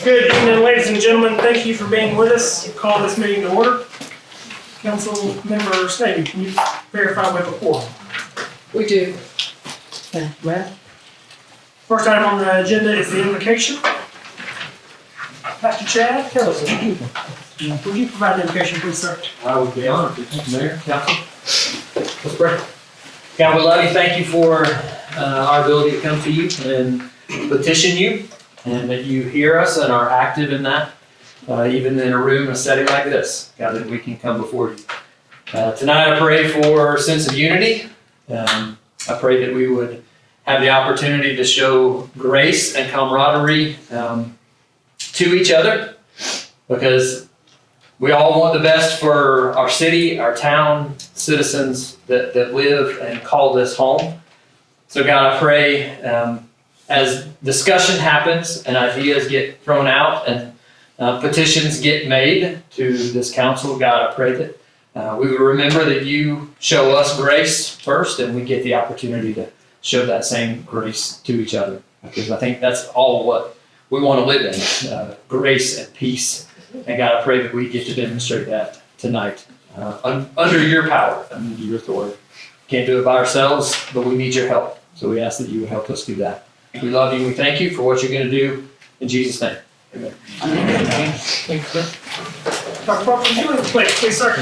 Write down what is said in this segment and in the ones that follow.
Good evening, ladies and gentlemen. Thank you for being with us. Call this meeting to order. Council member Snavy, can you verify we have a quorum? We do. Matt? First item on the agenda is the invocation. Pastor Chad, tell us. Would you provide the invocation, please, sir? I would be honored to. Mayor, Council. Let's pray. God, we love you. Thank you for our ability to come to you and petition you, and that you hear us and are active in that, even in a room, a setting like this. God, that we can come before you. Tonight I pray for a sense of unity. I pray that we would have the opportunity to show grace and camaraderie to each other, because we all want the best for our city, our town, citizens that live and call this home. So God, I pray as discussion happens and ideas get thrown out and petitions get made to this council, God, I pray that we would remember that you show us grace first, and we get the opportunity to show that same grace to each other. Because I think that's all what we want to live in, grace and peace. And God, I pray that we get to demonstrate that tonight under your power, under your authority. Can't do it by ourselves, but we need your help. So we ask that you would help us do that. We love you and we thank you for what you're going to do. In Jesus' name, amen. Thank you, sir. Dr. Parker, would you lead the pledge, please, sir? I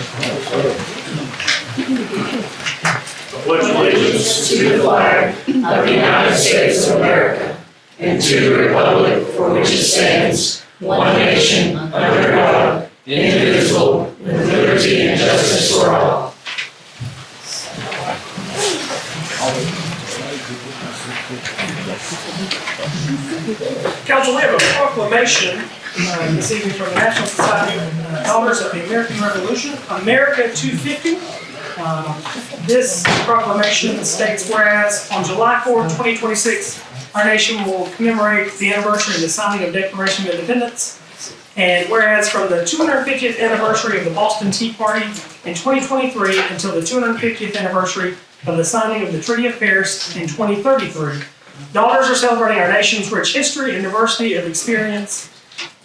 pledge allegiance to the flag of the United States of America and to the republic for which it stands, one nation, under God, indivisible, with liberty and justice for all. Council, we have a proclamation this evening from the National Society of Daughters of the American Revolution, America 250. This proclamation states, whereas on July 4, 2026, our nation will commemorate the anniversary of the signing of the Declaration of Independence. And whereas from the 250th anniversary of the Boston Tea Party in 2023 until the 250th anniversary of the signing of the Treaty of Paris in 2033, daughters are celebrating our nation's rich history and diversity of experience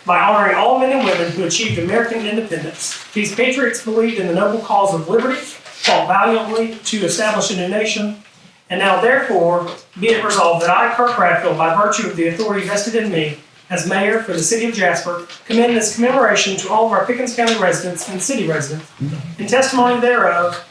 by honoring all men and women who achieved American independence. These patriots believed in the noble cause of liberty, fought valiantly to establish a new nation, and now therefore be it resolved that I, Kirk Bradfield, by virtue of the authority vested in me as mayor for the City of Jasper, commend this commemoration to all of our Pickens County residents and city residents. In testimony thereof,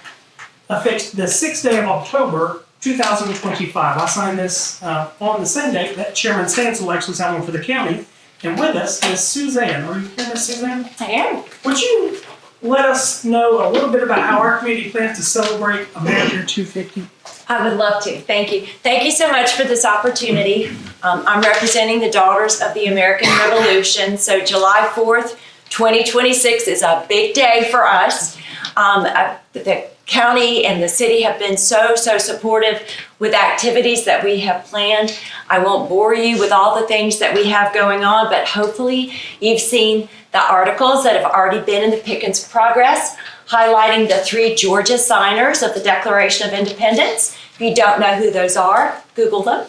affixed the 6th day of October, 2025. I signed this on the same date that Chairman Stansel actually signed one for the county. And with us is Suzanne. Are you here, Miss Suzanne? I am. Would you let us know a little bit about how our community plans to celebrate America 250? I would love to. Thank you. Thank you so much for this opportunity. I'm representing the Daughters of the American Revolution. So July 4th, 2026 is a big day for us. The county and the city have been so supportive with activities that we have planned. I won't bore you with all the things that we have going on, but hopefully you've seen the articles that have already been in the Pickens Progress, highlighting the 3 Georgia signers of the Declaration of Independence. If you don't know who those are, Google them.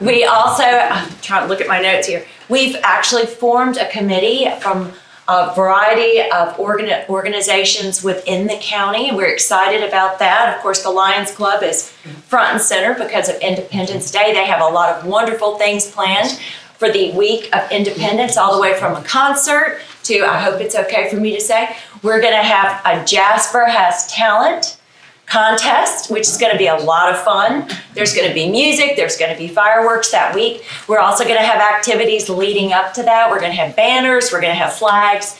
We also, I'm trying to look at my notes here, we've actually formed a committee from a variety of organizations within the county, and we're excited about that. Of course, the Lions Club is front and center because of Independence Day. They have a lot of wonderful things planned for the week of independence, all the way from a concert to, I hope it's okay for me to say, we're going to have a Jasper Has Talent contest, which is going to be a lot of fun. There's going to be music, there's going to be fireworks that week. We're also going to have activities leading up to that. We're going to have banners, we're going to have flags.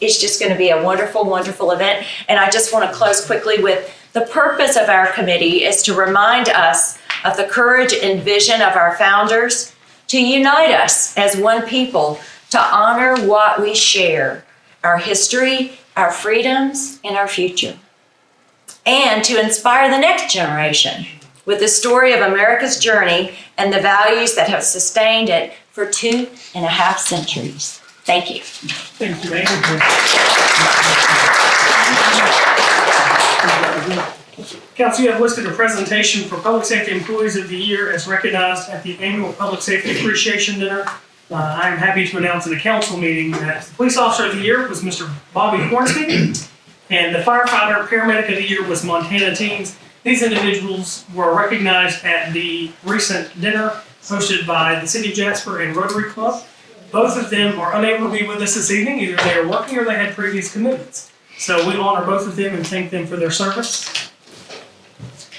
It's just going to be a wonderful, wonderful event. And I just want to close quickly with the purpose of our committee is to remind us of the courage and vision of our founders, to unite us as one people, to honor what we share, our history, our freedoms, and our future, and to inspire the next generation with the story of America's journey and the values that have sustained it for 2.5 centuries. Thank you. Thank you, ma'am. Council, you have listed a presentation for Public Safety Employees of the Year as recognized at the annual Public Safety Appreciation Dinner. I am happy to announce in the council meeting that the Police Officer of the Year was Mr. Bobby Hornsby, and the Firefighter Paramedic of the Year was Montana Teems. These individuals were recognized at the recent dinner hosted by the City of Jasper and Rotary Club. Both of them are unable to be with us this evening. Either they are working or they had previous commitments. So we honor both of them and thank them for their service.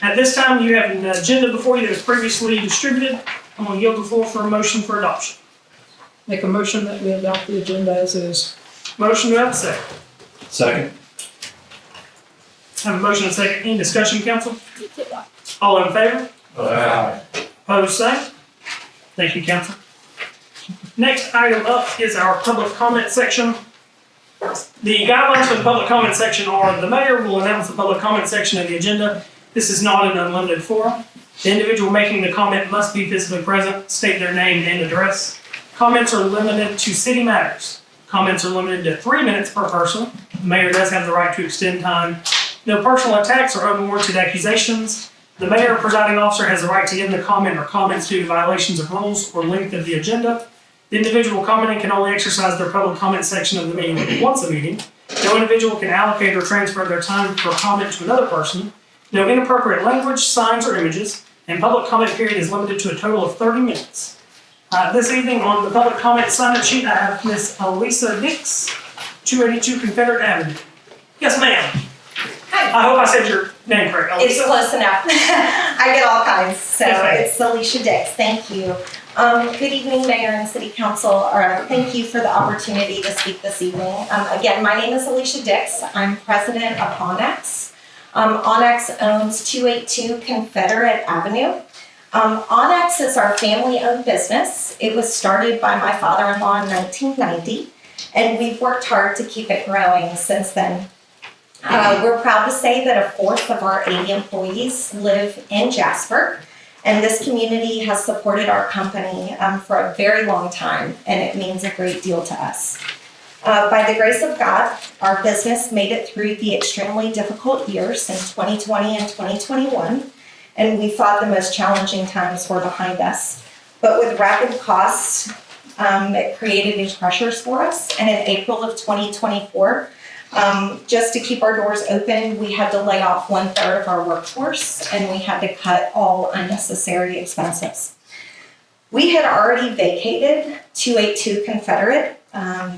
At this time, you have an agenda before you that was previously distributed. I'm going to yield the floor for a motion for adoption. Make a motion that we adopt the agenda as is. Motion, do I have a second? Second. I have a motion and a second. Any discussion, council? All in favor? Aye. Opposed, same. Thank you, council. Next item up is our public comment section. The guidelines for the public comment section are the mayor will announce the public comment section of the agenda. This is not an unlimited forum. The individual making the comment must be physically present, state their name and address. Comments are limited to city matters. Comments are limited to 3 minutes per person. The mayor does have the right to extend time. No personal attacks or unwarranted accusations. The mayor or presiding officer has the right to end the comment or comments due to violations of rules or length of the agenda. The individual commenting can only exercise their public comment section of the meeting once a meeting. No individual can allocate or transfer their time for comment to another person. No inappropriate language, signs, or images. And public comment period is limited to a total of 30 minutes. This evening on the public comment sign-up sheet, I have Miss Elisa Dix, 282 Confederate Avenue. Yes, ma'am. Hi. I hope I said your name correct. It's Elisa. close enough. I get all kinds, so Yes, ma'am. it's Alicia Dix. Thank you. Good evening, Mayor and City Council. Thank you for the opportunity to speak this evening. Again, my name is Alicia Dix. I'm president of Onyx. Onyx owns 282 Confederate Avenue. Onyx is our family-owned business. It was started by my father-in-law in 1990, and we've worked hard to keep it growing since then. We're proud to say that a fourth of our 80 employees live in Jasper, and this community has supported our company for a very long time, and it means a great deal to us. By the grace of God, our business made it through the extremely difficult years in 2020 and 2021, and we thought the most challenging times were behind us. But with rapid costs, it created new pressures for us, and in April of 2024, just to keep our doors open, we had to lay off 1/3 of our workforce, and we had to cut all unnecessary expenses. We had already vacated 282 Confederate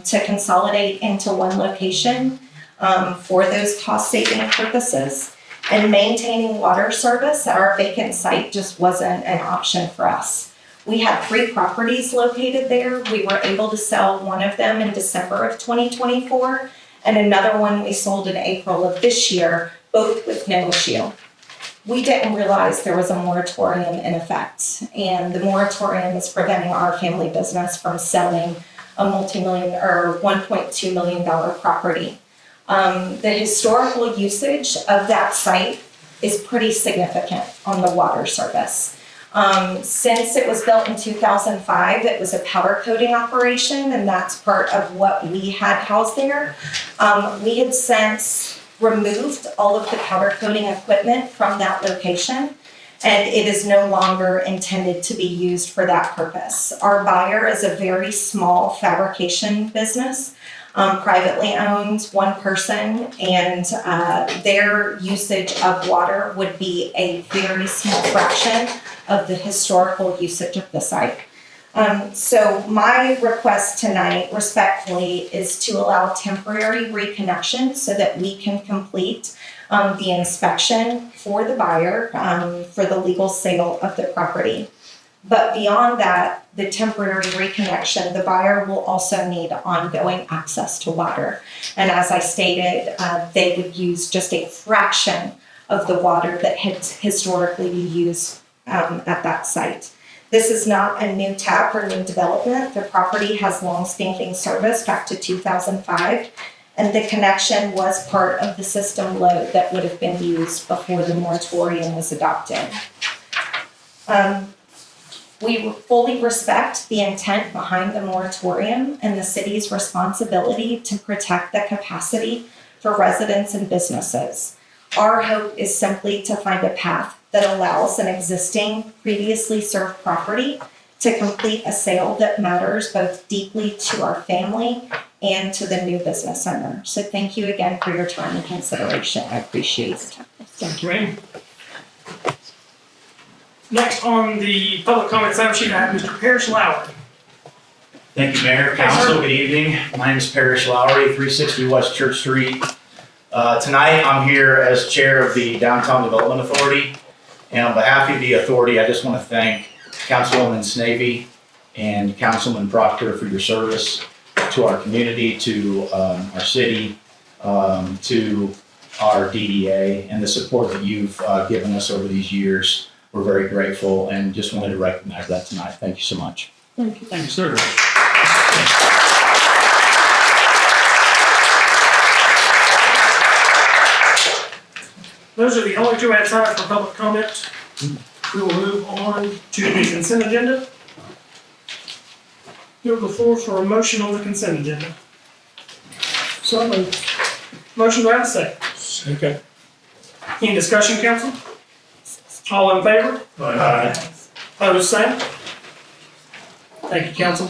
to consolidate into one location for those cost-saving purposes, and maintaining water service at our vacant site just wasn't an option for us. We had 3 properties located there. We were able to sell one of them in December of 2024, and another one we sold in April of this year, both with no issue. We didn't realize there was a moratorium in effect, and the moratorium is preventing our family business from selling a multi-million or $1.2 million property. The historical usage of that site is pretty significant on the water service. Since it was built in 2005, it was a powder coating operation, and that's part of what we had housed there. We had since removed all of the powder coating equipment from that location, and it is no longer intended to be used for that purpose. Our buyer is a very small fabrication business, privately owned, one person, and their usage of water would be a very small fraction of the historical usage of the site. So my request tonight, respectfully, is to allow temporary reconnection so that we can complete the inspection for the buyer for the legal sale of the property. But beyond that, the temporary reconnection, the buyer will also need ongoing access to water. And as I stated, they would use just a fraction of the water that had historically been used at that site. This is not a new tap or new development. The property has long-standing service back to 2005, and the connection was part of the system load that would have been used before the moratorium was adopted. We fully respect the intent behind the moratorium and the city's responsibility to protect the capacity for residents and businesses. Our hope is simply to find a path that allows an existing, previously served property to complete a sale that matters both deeply to our family and to the new business owner. So thank you again for your time and consideration. I appreciate your time. Thank you, Amy. Next on the public comment sign sheet, I have Mr. Parrish Lowry. Thank you, Mayor, Yes, sir. Council, good evening. My name is Parrish Lowry, 360 West Church Street. Tonight, I'm here as Chair of the Downtown Development Authority. And on behalf of the authority, I just want to thank Councilwoman Snavy and Councilman Proctor for your service to our community, to our city, to our DDA, and the support that you've given us over these years. We're very grateful and just wanted to recognize that tonight. Thank you so much. Thank you. Thank you, sir. Those are the only two I had signed for public comment. We will move on to the consent agenda. Give the floor for a motion on the consent agenda. So moved. Motion, do I have a second? Second. Any discussion, council? All in favor? Opposed, same. Thank you, council.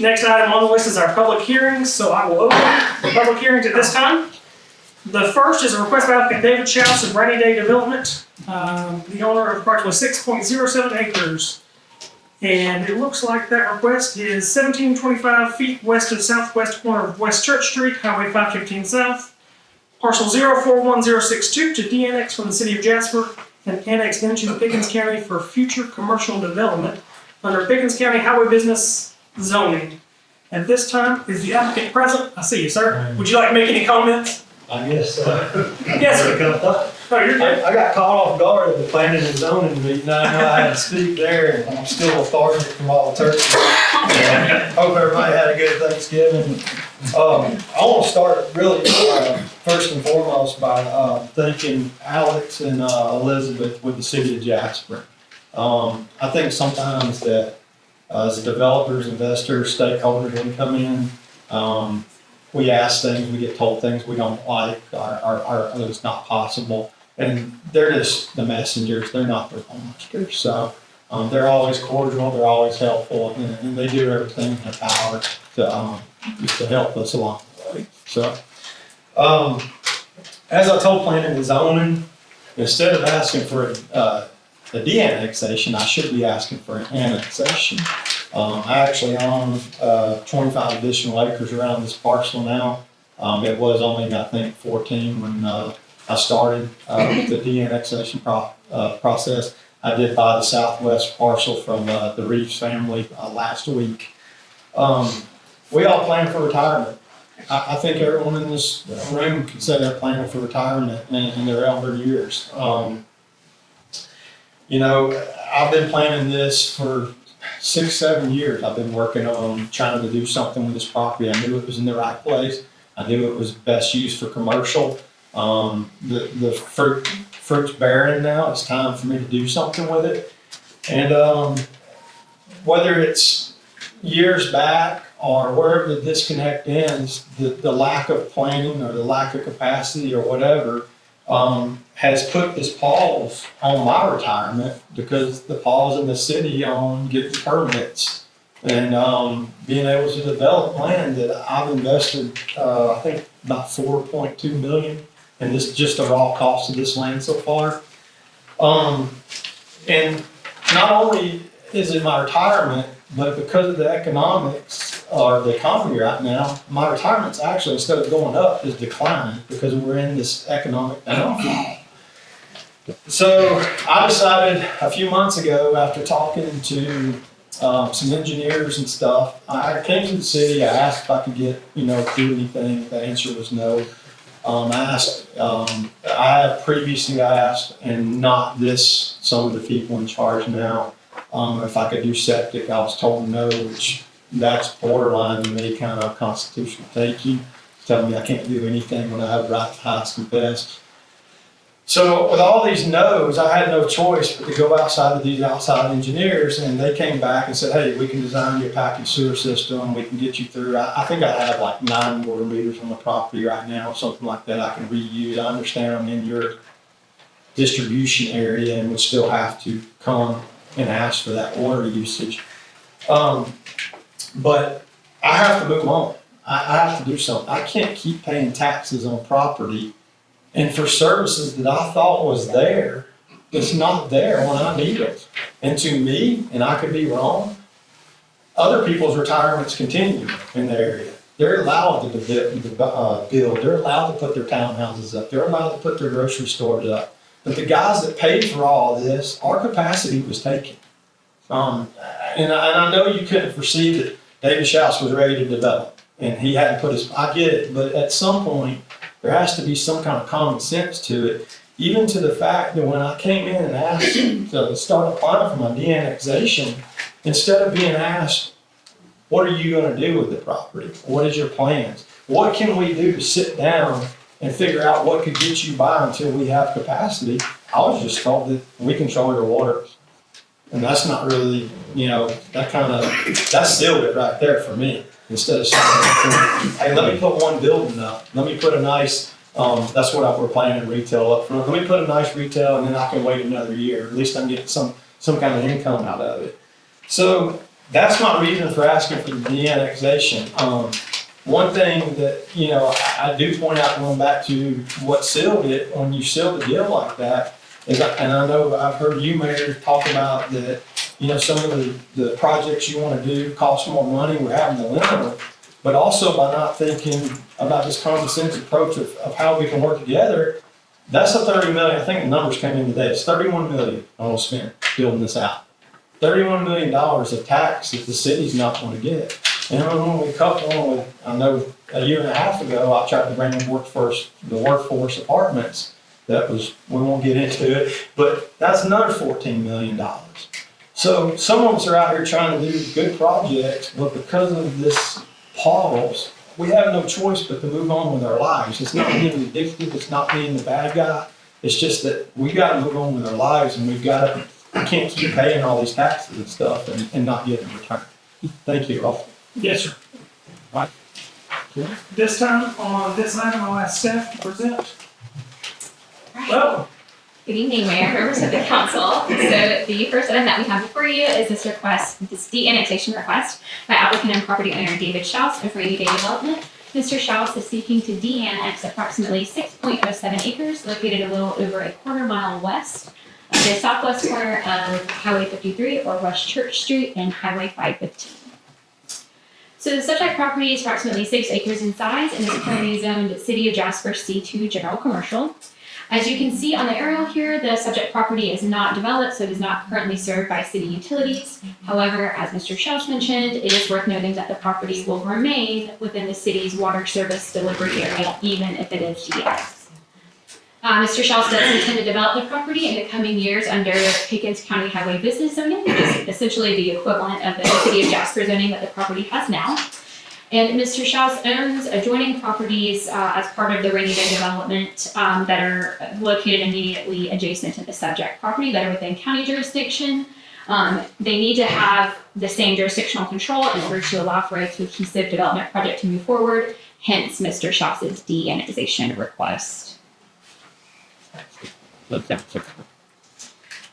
Next item on the list is our public hearings, so I will open the public hearings at this time. The first is a request by applicant David Shouse of Rainy Day Development, the owner of approximately 6.07 acres. And it looks like that request is 1725 feet west of southwest corner of West Church Street, Highway 515 South, parcel 041062 to de-annex from the City of Jasper and annex into Pickens County for future commercial development under Pickens County Highway Business Zoning. At this time, is the applicant present? I see you, sir. Would you like to make any comments? I guess so. Yes, sir. Oh, you're good. I got caught off guard at the planning and zoning meeting. I know I had to speak there, and I'm still lethargic from all the turkeys. Hope everybody had a good Thanksgiving. I want to start really first and foremost by thanking Alex and Elizabeth with the City of Jasper. I think sometimes that as developers, investors, stakeholders, when we come in, we ask things, we get told things we don't like, or it's not possible. And they're just the messengers, they're not their monsters. So they're always cordial, they're always helpful, and they do everything in their power to help us along the way. So as I told planning and zoning, instead of asking for a de-annexation, I should be asking for an annexation. I actually own 25 additional acres around this parcel now. It was only, I think, 14 when I started with the de-annexation process. I did buy the southwest parcel from the Reeves family last week. We all plan for retirement. I think everyone in this room can say they're planning for retirement in their elder years. You know, I've been planning this for 6-7 years. I've been working on trying to do something with this property. I knew it was in the right place. I knew it was best used for commercial. The fruit's bearing now. It's time for me to do something with it. And whether it's years back or wherever the disconnect ends, the lack of planning or the lack of capacity or whatever has put this pause on my retirement, because the pause in the city on getting permits and being able to develop land that I've invested, I think about $4.2 million, and this is just the raw cost of this land so far. And not only is it my retirement, but because of the economics or the economy right now, my retirement's actually, instead of going up, is declining because we're in this economic downfall. So I decided a few months ago, after talking to some engineers and stuff, I came to the city. I asked if I could get, do anything. The answer was no. I have previously asked, and not this, some of the people in charge now, if I could do septic. I was told no, which that's borderline to me, kind of constitutional taking, telling me I can't do anything when I have right to highest and best. So with all these no's, I had no choice but to go outside of these outside engineers, and they came back and said, hey, we can design your package sewer system, we can get you through. I think I have like 9 water meters on the property right now, something like that I can reuse. I understand I'm in your distribution area and would still have to come and ask for that water usage. But I have to move on. I have to do something. I can't keep paying taxes on property and for services that I thought was there, it's not there when I need it. And to me, and I could be wrong, other people's retirements continue in the area. They're allowed to build, they're allowed to put their townhouses up, they're allowed to put their grocery stores up. But the guys that paid for all of this, our capacity was taken. And I know you couldn't foresee that David Shouse was ready to develop, and he hadn't put his, I get it, but at some point, there has to be some kind of common sense to it, even to the fact that when I came in and asked to start applying for my de-annexation, instead of being asked, what are you going to do with the property? What is your plans? What can we do to sit down and figure out what could get you by until we have capacity? I was just told that we control your water. And that's not really, that sealed it right there for me. Instead of saying, hey, let me put one building up. Let me put a nice, that's what we're planning retail up front. Let me put a nice retail and then I can wait another year. At least I'm getting some kind of income out of it. So that's my reason for asking for the de-annexation. One thing that, I do point out going back to what sealed it, when you seal the deal like that, is, and I know I've heard you, Mayor, talk about that, some of the projects you want to do cost more money, we're having to limit them, but also by not thinking about this common sense approach of how we can work together, that's a $30 million, I think the numbers came in today, it's $31 million almost spent building this out. $31 million of tax that the city's not going to get. And when we couple on with, I know a year and a half ago, I tried to bring in the workforce apartments. That was, we won't get into it, but that's another $14 million. So some of us are out here trying to do good projects, but because of this pause, we have no choice but to move on with our lives. It's not being addictive, it's not being the bad guy. It's just that we got to move on with our lives, and we can't keep paying all these taxes and stuff and not getting a return. Thank you. Yes, sir. Right. This time on this item, I'll ask staff to present. Well, Good evening, Mayor, members of the council. So the first item that we have before you is this de-annexation request by applicant and property owner David Shouse of Rainy Day Development. Mr. Shouse is seeking to de-annex approximately 6.07 acres located a little over a quarter-mile west of the southwest corner of Highway 53 or West Church Street and Highway 515. So the subject property is approximately 6 acres in size and is currently zoned City of Jasper C2 General Commercial. As you can see on the aerial here, the subject property is not developed, so it is not currently served by city utilities. However, as Mr. Shouse mentioned, it is worth noting that the property will remain within the city's water service delivery area, even if it is de-annexed. Mr. Shouse does intend to develop the property in the coming years under Pickens County Highway Business Zoning, which is essentially the equivalent of the City of Jasper zoning that the property has now. And Mr. Shouse owns adjoining properties as part of the Rainy Day development that are located immediately adjacent to the subject property that are within county jurisdiction. They need to have the same jurisdictional control in order to allow for a cohesive development project to move forward, hence Mr. Shouse's de-annexation request.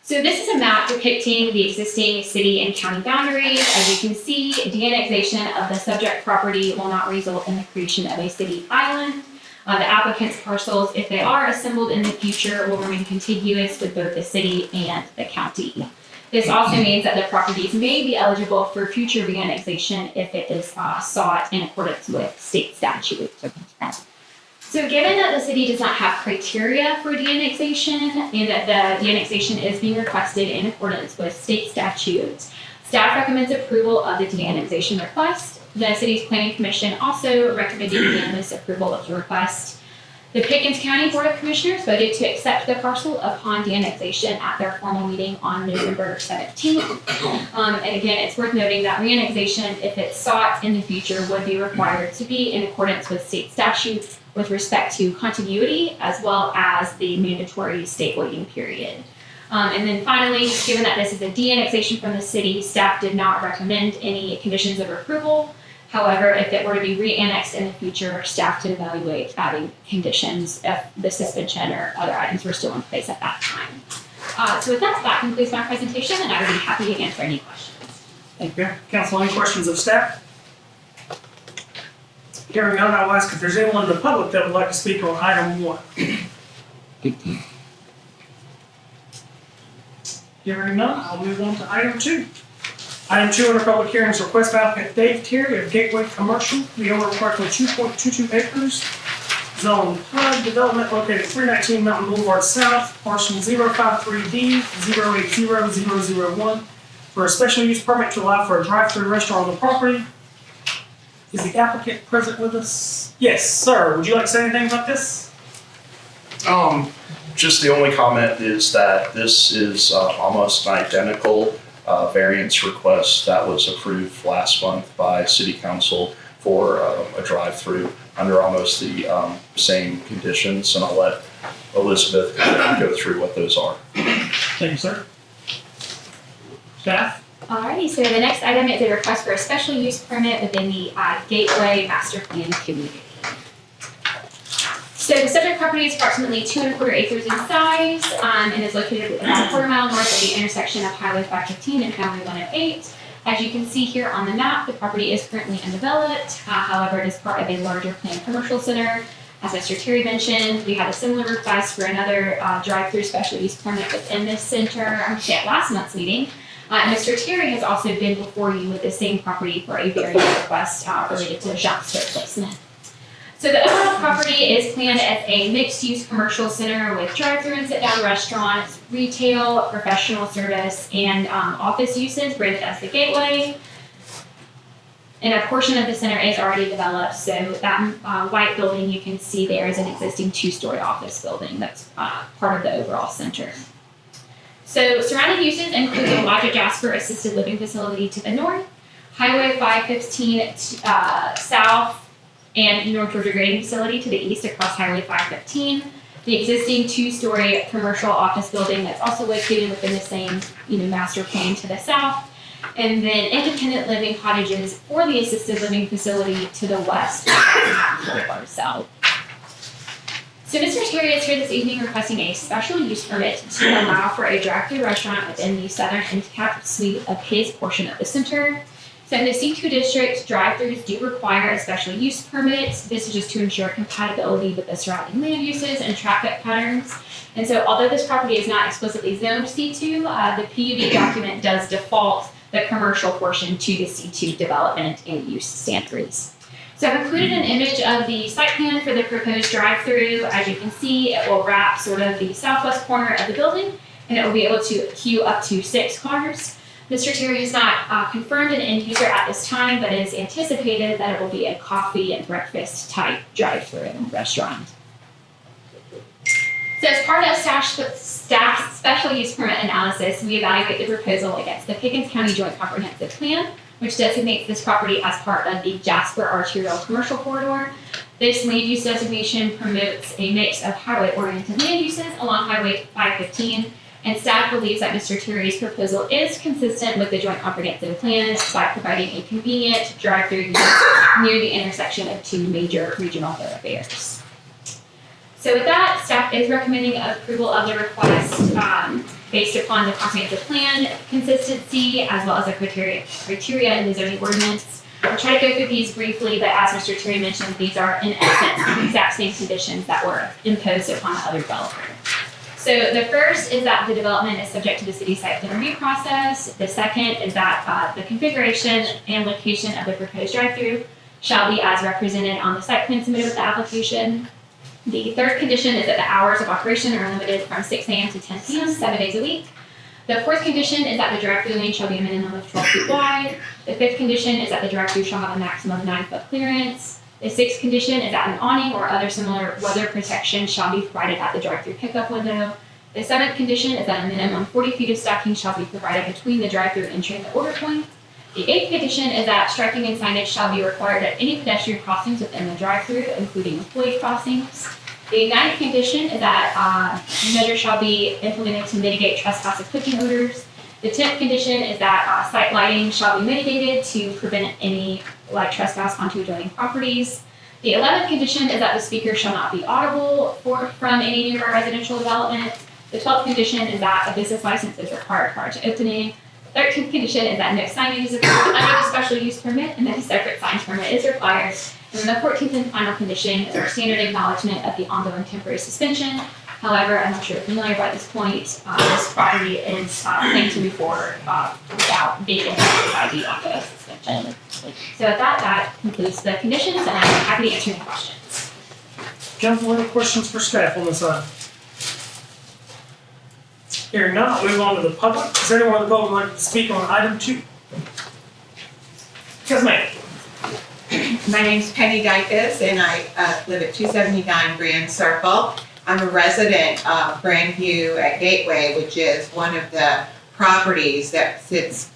So this is a map depicting the existing city and county boundaries. As you can see, de-annexation of the subject property will not result in the creation of a city island. The applicant's parcels, if they are assembled in the future, will remain contiguous with both the city and the county. This also means that the properties may be eligible for future de-annexation if it is sought in accordance with state statute. So given that the city does not have criteria for de-annexation and that the de-annexation is being requested in accordance with state statutes, staff recommends approval of the de-annexation request. The city's planning commission also recommended unanimous approval of the request. The Pickens County Board of Commissioners voted to accept the parcel upon de-annexation at their formal meeting on November 17th. And again, it's worth noting that re-annexation, if it's sought in the future, would be required to be in accordance with state statutes with respect to continuity as well as the mandatory state waiting period. And then finally, given that this is a de-annexation from the city, staff did not recommend any conditions of approval. However, if it were to be re-annexed in the future, staff could evaluate adding conditions if the suspension or other items were still in place at that time. So with that concludes my presentation, and I would be happy to answer any questions. Thank you. Council, any questions of staff? Hearing none, I will ask if there's anyone in the public that would like to speak on item 1. Hearing none, I'll move on to item 2. Item 2 under public hearings, request by applicant Dave Terry of Gateway Commercial, the owner of approximately 2.22 acres, zone flood development located at 319 Mountain Boulevard South, parcel 053D080001, for a special use permit to allow for a drive-through restaurant on the property. Is the applicant present with us? Yes, sir. Would you like to say anything about this? Just the only comment is that this is almost an identical variance request that was approved last month by City Council for a drive-through under almost the same conditions, and I'll let Elizabeth go through what those are. Thank you, sir. Staff? Alrighty, so the next item is a request for a special use permit within the Gateway Master Plan community. So the subject property is approximately 2.25 acres in size and is located about a quarter mile north of the intersection of Highway 515 and Highway 108. As you can see here on the map, the property is currently undeveloped. However, it is part of a larger planned commercial center. As Mr. Terry mentioned, we had a similar request for another drive-through special use permit within this center, at last month's meeting. Mr. Terry has also been before you with the same property for a variance request related to the Shouse replacement. So the overall property is planned as a mixed-use commercial center with drive-through and sit-down restaurants, retail, professional service, and office uses branded as the Gateway. And a portion of the center is already developed, so that white building you can see there is an existing 2-story office building that's part of the overall center. So surrounding uses include the de Jasper Assisted Living Facility to the north, Highway 515 south, and North Georgia Grading Facility to the east across Highway 515. The existing 2-story commercial office building that's also located within the same, master plan to the south. And then independent living cottages for the assisted living facility to the west or south. So Mr. Terry is here this evening requesting a special use permit to allow for a drive-through restaurant within the southern end-cap suite of his portion of the center. So in the C2 district, drive-throughs do require a special use permit. This is just to ensure compatibility with the surrounding land uses and traffic patterns. And so although this property is not explicitly zoned C2, the PUD document does default the commercial portion to the C2 development and use standards. So I've included an image of the site plan for the proposed drive-through. As you can see, it will wrap sort of the southwest corner of the building, and it will be able to queue up to 6 cars. Mr. Terry has not confirmed an end user at this time, but it is anticipated that it will be a coffee and breakfast type drive-through restaurant. So as part of staff's special use permit analysis, we evaluate the proposal against the Pickens County Joint Comprehensive Plan, which designates this property as part of the Jasper Arterial Commercial Corridor. This land use designation promotes a mix of highway-oriented land uses along Highway 515, and staff believes that Mr. Terry's proposal is consistent with the Joint Comprehensive Plan by providing a convenient drive-through use near the intersection of 2 major regional thoroughfares. So with that, staff is recommending approval of the request based upon the comprehensive plan consistency as well as the criteria in the zoning ordinance. I'll try to go through these briefly, but as Mr. Terry mentioned, these are in essence the exact same conditions that were imposed upon the other developer. So the first is that the development is subject to the city site plan review process. The second is that the configuration and location of the proposed drive-through shall be as represented on the site plan submitted with the application. The third condition is that the hours of operation are limited from 6 a.m. to 10 p.m. 7 days a week. The fourth condition is that the drive-through lane shall be a minimum of 12 feet wide. The fifth condition is that the drive-through shall have a maximum of 9-foot clearance. The sixth condition is that an awning or other similar weather protection shall be provided at the drive-through pickup window. The seventh condition is that a minimum 40 feet of stacking shall be provided between the drive-through entry and the order point. The eighth condition is that striking and signage shall be required at any pedestrian crossings within the drive-through, including employee crossings. The ninth condition is that measures shall be implemented to mitigate trespass of cooking odors. The 10th condition is that site lighting shall be mitigated to prevent any light trespass onto adjoining properties. The 11th condition is that the speaker shall not be audible from any nearby residential development. The 12th condition is that a business license is required prior to opening. The 13th condition is that no signage is approved under the special use permit and that a separate sign permit is required. And then the 14th and final condition is our standard acknowledgement of the ongoing temporary suspension. However, I'm not sure if you're familiar by this point, this property is planned to move forward without being impacted by the ongoing suspension. So with that concludes the conditions, and I'm happy to answer any questions. Council, any questions for staff on this item? Hearing none, I'll move on to the public. Is there anyone in the public who would like to speak on item 2? Yes, ma'am. My name's Penny Dykus, and I live at 279 Grand Circle. I'm a resident of Grandview at Gateway, which is one of the properties that sits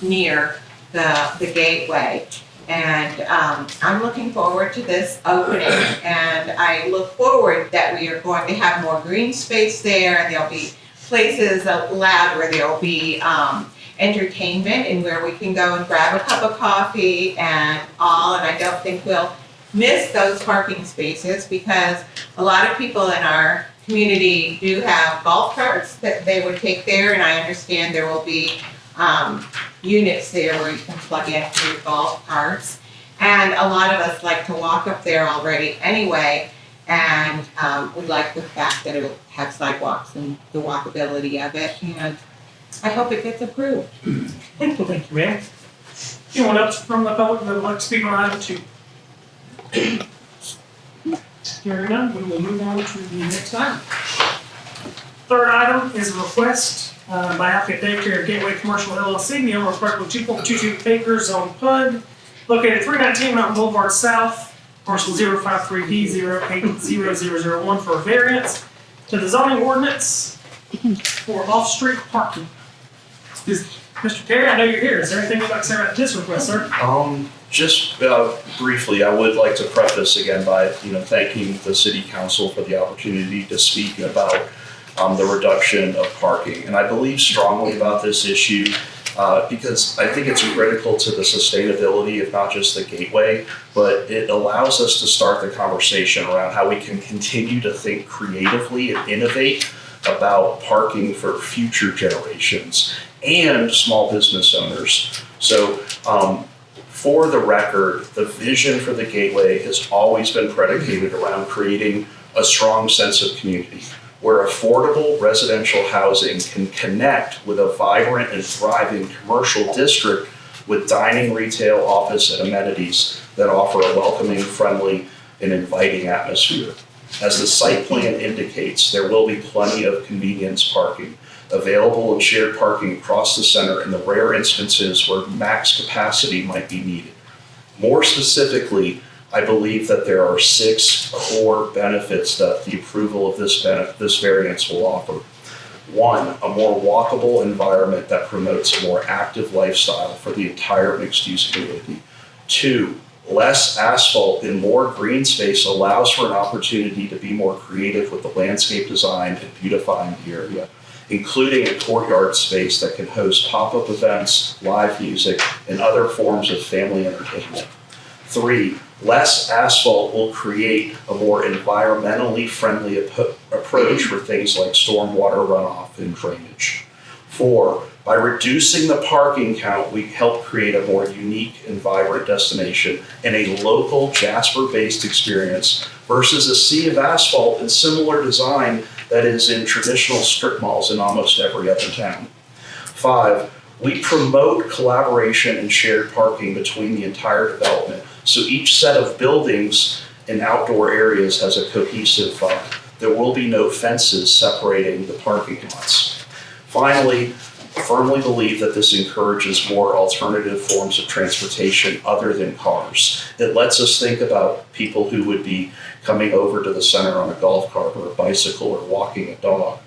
near the Gateway. And I'm looking forward to this opening, and I look forward that we are going to have more green space there, and there'll be places allowed where there'll be entertainment and where we can go and grab a cup of coffee and all, and I don't think we'll miss those parking spaces because a lot of people in our community do have golf carts that they would take there, and I understand there will be units there where you can plug in your golf carts. And a lot of us like to walk up there already anyway, and we like the fact that it'll have sidewalks and the walkability of it, and I hope it gets approved. Thank you, ma'am. Anyone else from the public that would like to speak on item 2? Hearing none, we will move on to the next item. Third item is a request by applicant Daycare Gateway Commercial LLC, the owner of approximately 2.22 acres on PUD, located 319 Mountain Boulevard South, parcel 053D080001 for a variance to the zoning ordinance for off-street parking. Mr. Terry, I know you're here. Is there anything you'd like to say about this request, sir? Just briefly, I would like to preface again by thanking the city council for the opportunity to speak about the reduction of parking. And I believe strongly about this issue because I think it's critical to the sustainability of not just the Gateway, but it allows us to start the conversation around how we can continue to think creatively and innovate about parking for future generations and small business owners. So for the record, the vision for the Gateway has always been predicated around creating a strong sense of community, where affordable residential housing can connect with a vibrant and thriving commercial district with dining, retail, office, and amenities that offer a welcoming, friendly, and inviting atmosphere. As the site plan indicates, there will be plenty of convenience parking available and shared parking across the center in the rare instances where max capacity might be needed. More specifically, I believe that there are 6 core benefits that the approval of this variance will offer. 1, a more walkable environment that promotes a more active lifestyle for the entire mixed-use community. 2, less asphalt and more green space allows for an opportunity to be more creative with the landscape design and beautifying the area, including a courtyard space that can host pop-up events, live music, and other forms of family entertainment. 3, less asphalt will create a more environmentally friendly approach for things like stormwater runoff and drainage. 4, by reducing the parking count, we help create a more unique and vibrant destination and a local Jasper-based experience versus a sea of asphalt and similar design that is in traditional strip malls in almost every other town. 5, we promote collaboration and shared parking between the entire development, so each set of buildings and outdoor areas has a cohesive vibe. There will be no fences separating the parking lots. Finally, firmly believe that this encourages more alternative forms of transportation other than cars. It lets us think about people who would be coming over to the center on a golf cart or a bicycle or walking a dog.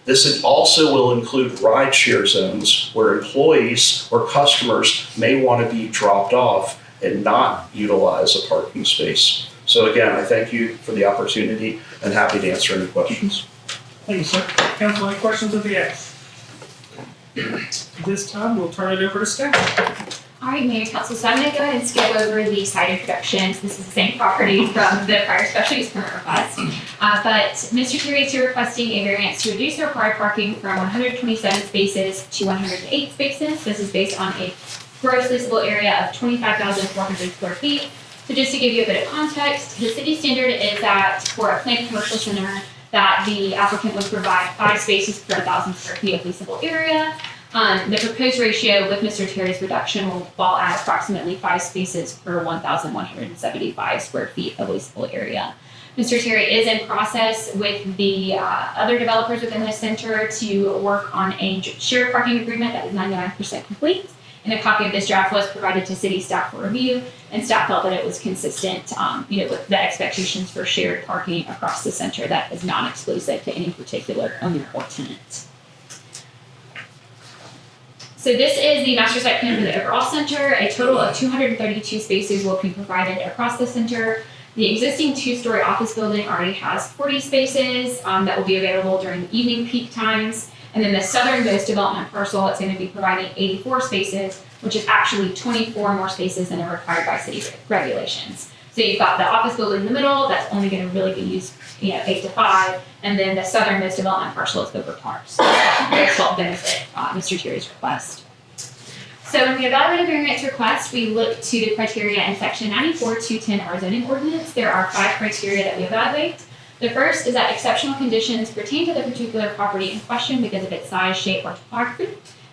This also will include rideshare zones where employees or customers may want to be dropped off and not utilize a parking space. So again, I thank you for the opportunity and happy to answer any questions. Thank you, sir. Council, any questions of the X? This time, we'll turn it over to staff. All right, Mayor Council, so I'm going to go ahead and skip over the site introductions. This is the same property from the prior special use permit request. But Mr. Terry is here requesting a variance to reduce the required parking from 127 spaces to 108 spaces. This is based on a gross leasable area of 25,400 square feet. So just to give you a bit of context, the city standard is that for a planned commercial center, that the applicant would provide 5 spaces per 1,000 square feet of leasable area. The proposed ratio with Mr. Terry's reduction will fall at approximately 5 spaces per 1,175 square feet of leasable area. Mr. Terry is in process with the other developers within the center to work on a shared parking agreement that is 99% complete. And a copy of this draft was provided to city staff for review, and staff felt that it was consistent, with the expectations for shared parking across the center that is non-exclusive to any particular owner or tenant. So this is the master site plan for the overall center. A total of 232 spaces will be provided across the center. The existing 2-story office building already has 40 spaces that will be available during evening peak times. And then the southernmost development parcel, it's going to be providing 84 spaces, which is actually 24 more spaces than are required by city regulations. So you've got the office building in the middle, that's only going to really be used, 8 to 5, and then the southernmost development parcel is over parks. So that's what benefit Mr. Terry's request. So when we evaluate a variance request, we look to the criteria in section 94-210 of our zoning ordinance. There are 5 criteria that we evaluate. The first is that exceptional conditions pertain to the particular property in question because of its size, shape, or topography.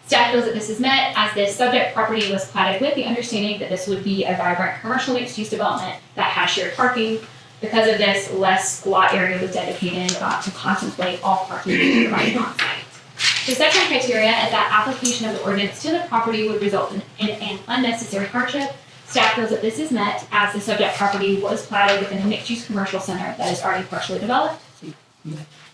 Staff feels that this is met as the subject property was platted with the understanding that this would be a vibrant commercial mixed-use development that has shared parking. Because of this, less lot area was dedicated to contemplate all parking being provided on site. The second criteria is that application of the ordinance to the property would result in an unnecessary hardship. Staff feels that this is met as the subject property was platted within a mixed-use commercial center that is already partially developed.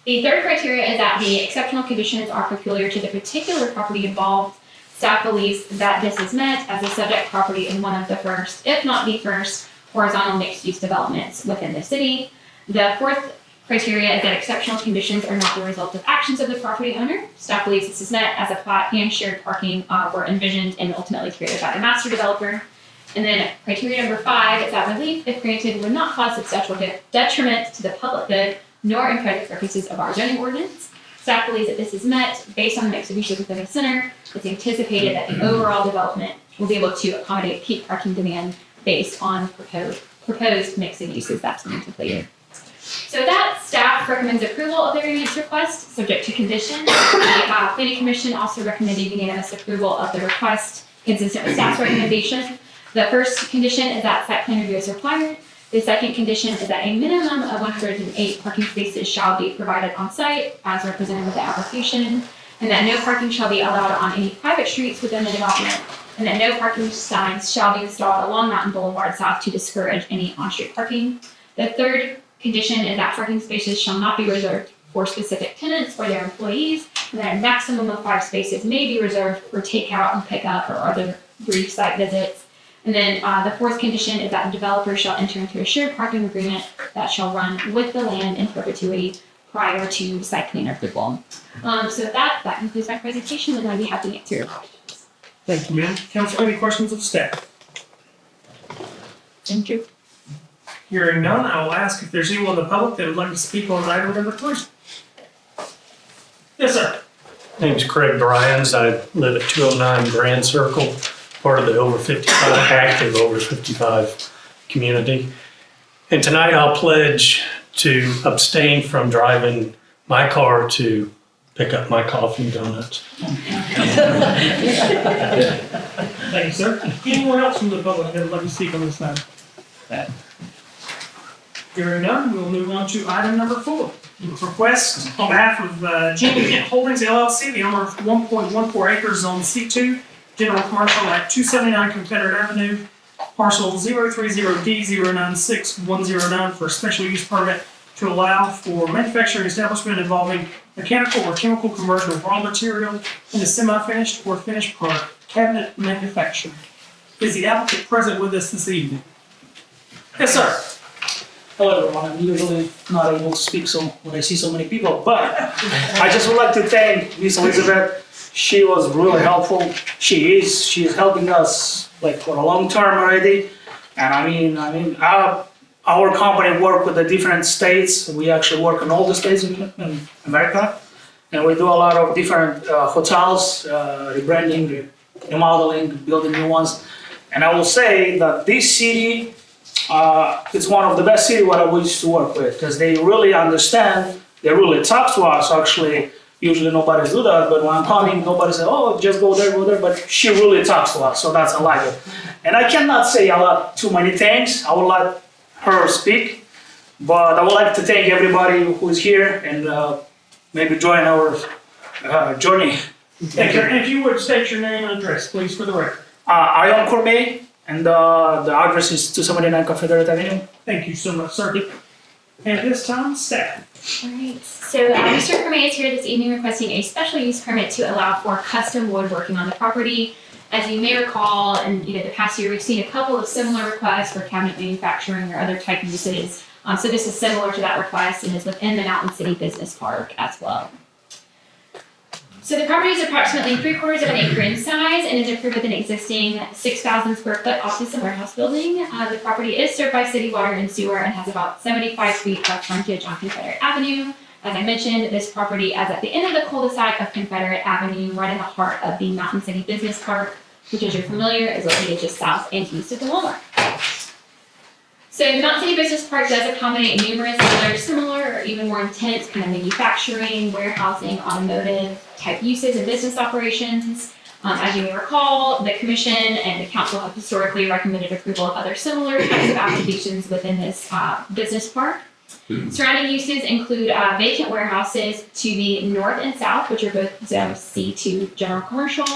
The third criteria is that the exceptional conditions are peculiar to the particular property involved. Staff believes that this is met as the subject property in one of the first, if not the first, horizontal mixed-use developments within the city. The fourth criteria is that exceptional conditions are not the result of actions of the property owner. Staff believes this is met as a plat and shared parking were envisioned and ultimately created by the master developer. And then criteria number 5 is that relief, if granted, would not cause substantial detriment to the public good, nor impair the purposes of our zoning ordinance. Staff believes that this is met based on the mix of uses within the center. It's anticipated that the overall development will be able to accommodate peak parking demand based on proposed mix of uses that's being completed. So that staff recommends approval of the variance request, subject to conditions. The Planning Commission also recommended unanimous approval of the request, consistent with staff's recommendation. The first condition is that site plan review is required. The second condition is that a minimum of 108 parking spaces shall be provided on site as represented with the application, and that no parking shall be allowed on any private streets within the development, and that no parking signs shall be installed along Mountain Boulevard South to discourage any on-street parking. The third condition is that parking spaces shall not be reserved for specific tenants or their employees, and that a maximum of 5 spaces may be reserved for takeout and pickup or other brief site visits. And then the fourth condition is that the developer shall enter into a shared parking agreement that shall run with the land in perpetuity prior to site plan approval. So that concludes my presentation, and I'd be happy to answer your questions. Thank you, ma'am. Council, any questions of staff? Thank you. Hearing none, I will ask if there's anyone in the public that would like to speak on item number 3. Yes, sir. Name's Craig Bryans. I live at 209 Grand Circle, part of the active over 55 community. And tonight I'll pledge to abstain from driving my car to pick up my coffee and donuts. Thank you, sir. Anyone else from the public that would like to speak on this matter? Hearing none, we'll move on to item number 4. Request on behalf of Jimmy Kent Holdings LLC, the owner of 1.14 acres on C2, general commercial at 279 Confederate Avenue, parcel 030D096109 for a special use permit to allow for manufacturing establishment involving mechanical or chemical conversion of raw material into semi-finished or finished product cabinet manufacturing. Is the applicant present with us this evening? Yes, sir. Hello everyone, I'm usually not able to speak so when I see so many people, but I just would like to thank Miss Elizabeth. She was really helpful. She is helping us like for a long term already. And I mean, our company work with the different states. We actually work in all the states in America. And we do a lot of different hotels, rebranding, remodeling, building new ones. And I will say that this city, it's one of the best cities what I used to work with because they really understand, they really talk to us actually. Usually nobody do that, but when I'm coming, nobody says, oh, just go there, but she really talks to us, so that's I like it. And I cannot say too many things, I will let her speak, but I would like to thank everybody who's here and maybe join our journey. Thank you. And if you would state your name and address, please, for the record. I am Cormier. And the address is 279 Confederate Avenue. Thank you so much, sir. And at this time, staff. All right, so Mr. Cormier is here this evening requesting a special use permit to allow for custom woodworking on the property. As you may recall, in the past year, we've seen a couple of similar requests for cabinet manufacturing or other type uses. So this is similar to that request and is within the Mountain City Business Park as well. So the property is approximately 3/4 of an acre in size and is approved with an existing 6,000 square foot office and warehouse building. The property is served by city water and sewer and has about 75 feet of frontage on Confederate Avenue. As I mentioned, this property is at the end of the cul-de-sac of Confederate Avenue, right in the heart of the Mountain City Business Park, which, as you're familiar, is located just south and east of the Walmart. So the Mountain City Business Park does accommodate numerous other similar or even more intense kind of manufacturing, warehousing, automotive type uses and business operations. As you may recall, the Commission and the Council have historically recommended approval of other similar types of applications within this business park. Surrounding uses include vacant warehouses to the north and south, which are both zone C2 general commercial.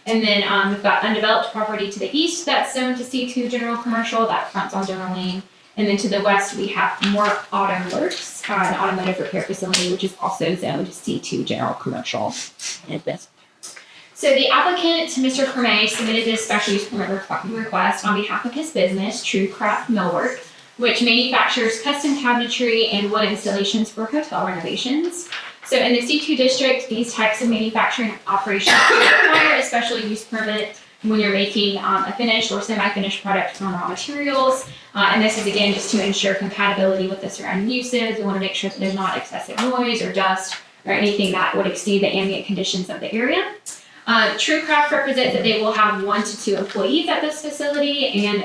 And then we've got undeveloped property to the east that's zoned to C2 general commercial, that fronts on General Lane. And then to the west, we have more Auto Works, an automotive repair facility, which is also zoned C2 general commercial. So the applicant, Mr. Cormier, submitted this special use permit request on behalf of his business, True Craft Millwork, which manufactures custom cabinetry and wood installations for hotel renovations. So in the C2 district, these types of manufacturing operations require a special use permit when you're making a finished or semi-finished product from raw materials. And this is again just to ensure compatibility with the surrounding uses. We want to make sure that there's not excessive noise or dust or anything that would exceed the ambient conditions of the area. True Craft represents that they will have 1 to 2 employees at this facility, and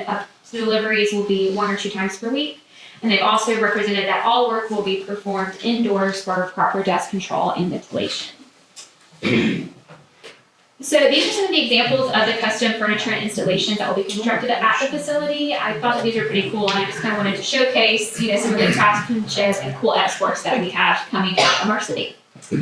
deliveries will be 1 or 2 times per week. And they've also represented that all work will be performed indoors for proper dust control and ventilation. So these are some of the examples of the custom furniture and installations that will be constructed at the facility. I thought that these were pretty cool, and I just kind of wanted to showcase, some of the craftsmanship and cool exports that we have coming out of our city. So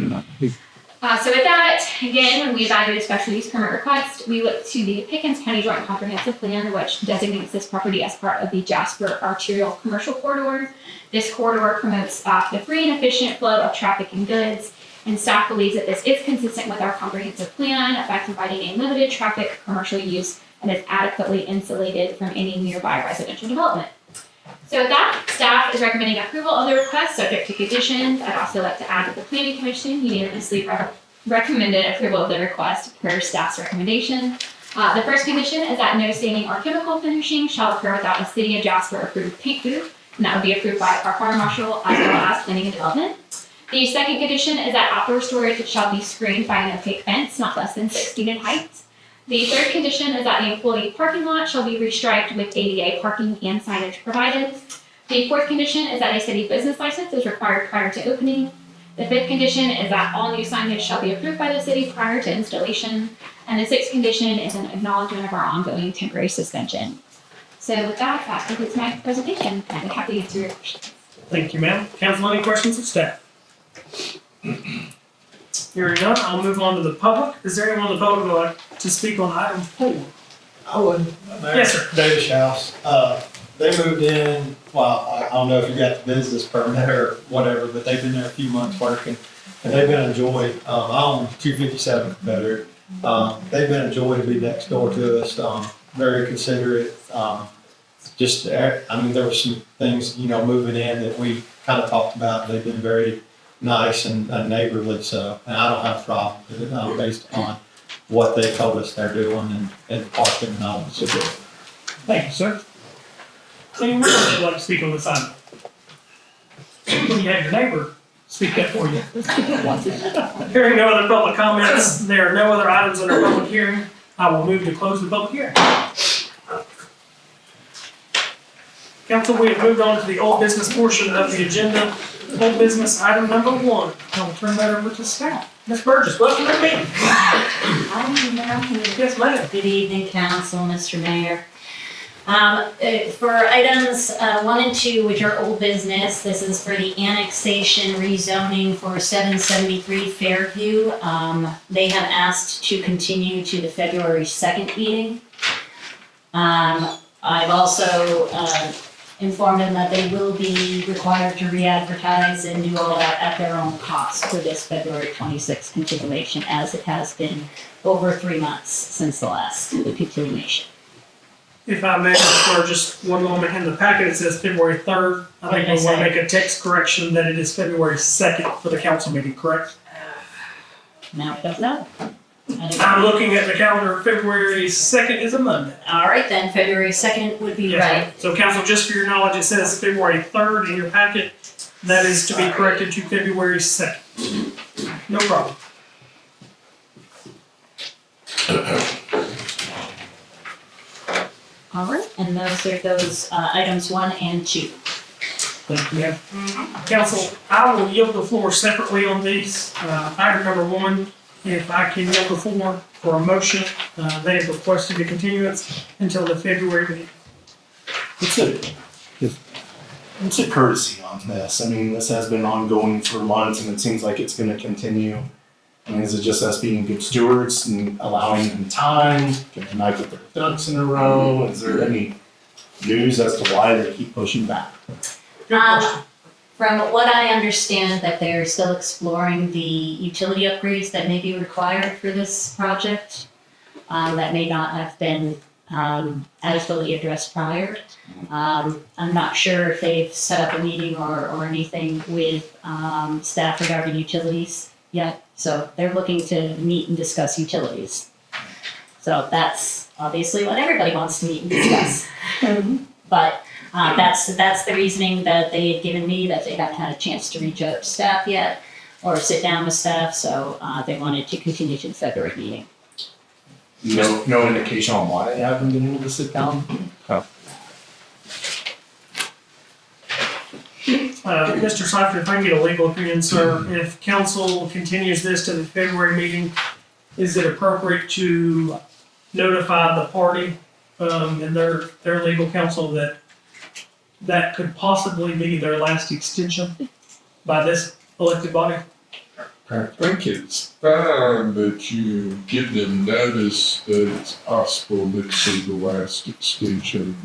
with that, again, when we evaluate a special use permit request, we look to the Pickens County Joint Comprehensive Plan, which designates this property as part of the Jasper Arterial Commercial Corridor. This corridor promotes the free and efficient flow of traffic and goods, and staff believes that this is consistent with our comprehensive plan by providing a limited traffic commercial use and is adequately insulated from any nearby residential development. So with that, staff is recommending approval of the request subject to conditions. I'd also like to add that the Planning Commission unanimously recommended approval of the request per staff's recommendation. The first condition is that no staining or chemical finishing shall occur without a City of Jasper approved paint booth, and that would be approved by our fire marshal as well as planning and development. The second condition is that outdoor storage shall be screened by an opaque fence not less than 6 feet in height. The third condition is that the employee parking lot shall be restriped with ADA parking and signage provided. The fourth condition is that a city business license is required prior to opening. The fifth condition is that all new signage shall be approved by the city prior to installation. And the sixth condition is an acknowledgement of our ongoing temporary suspension. So with that, that concludes my presentation. I'm happy to answer your questions. Thank you, ma'am. Council, any questions of staff? Hearing none, I'll move on to the public. Is there anyone in the public who would like to speak on item 4? I would. Yes, sir. David Shouse. They moved in, well, I don't know if you got the business permit or whatever, but they've been there a few months working. And they've been a joy. I own 257 Confederate. They've been a joy to be next door to us. Very considerate. I mean, there were some things, moving in that we kind of talked about. They've been very nice and neighborly, so, and I don't have a problem with it, based on what they told us they're doing and parking and all. So good. Thank you, sir. Anyone else would like to speak on this item? When you have your neighbor speak up for you. Hearing no other public comments, there are no other items in our public hearing. I will move to close the public hearing. Council, we have moved on to the old business portion of the agenda. Old business item number 1. I will turn that over to staff. Ms. Burgess, welcome to the meeting. Yes, ma'am. Good evening, council, Mr. Mayor. For items 1 and 2, which are old business, this is for the annexation rezoning for 773 Fairview. They have asked to continue to the February 2nd meeting. I've also informed them that they will be required to re-advertise and do all that at their own cost for this February 26th continuation, as it has been over 3 months since the last continuation. If I may, for just one moment, in the packet it says February 3rd. I think we want to make a text correction that it is February 2nd for the council meeting, correct? Now, don't know. I'm looking at the calendar, February 2nd is a Monday. All right, then, February 2nd would be Yes, right. ma'am. So council, just for your knowledge, it says February 3rd in your packet. That is to be corrected to February 2nd. No problem. All right, and those are those items 1 and 2. Thank you, ma'am. Council, I will yield the floor separately on these. Item number 1, if I can yield the floor for a motion, they have requested a continuance until the February meeting. It's a courtesy on this. I mean, this has been ongoing for months and it seems like it's gonna continue. I mean, is it just us being good stewards and allowing them time? Can they not get their ducks in a row? Is there any news as to why they keep pushing back? From what I understand, that they're still exploring the utility upgrades that may be required for this project, that may not have been adequately addressed prior. I'm not sure if they've set up a meeting or anything with staff regarding utilities yet. So they're looking to meet and discuss utilities. So that's obviously what everybody wants to meet and discuss. But that's the reasoning that they had given me, that they haven't had a chance to reach out to staff yet or sit down with staff. So they wanted to continue to the February meeting. No indication on why they haven't been able to sit down? Oh. Mr. Seifert, if I can get a legal opinion, sir, if council continues this to the February meeting, is it appropriate to notify the party and their legal counsel that could possibly be their last extension by this elected body? I think it's fine that you give them notice that it's possible that it's the last extension.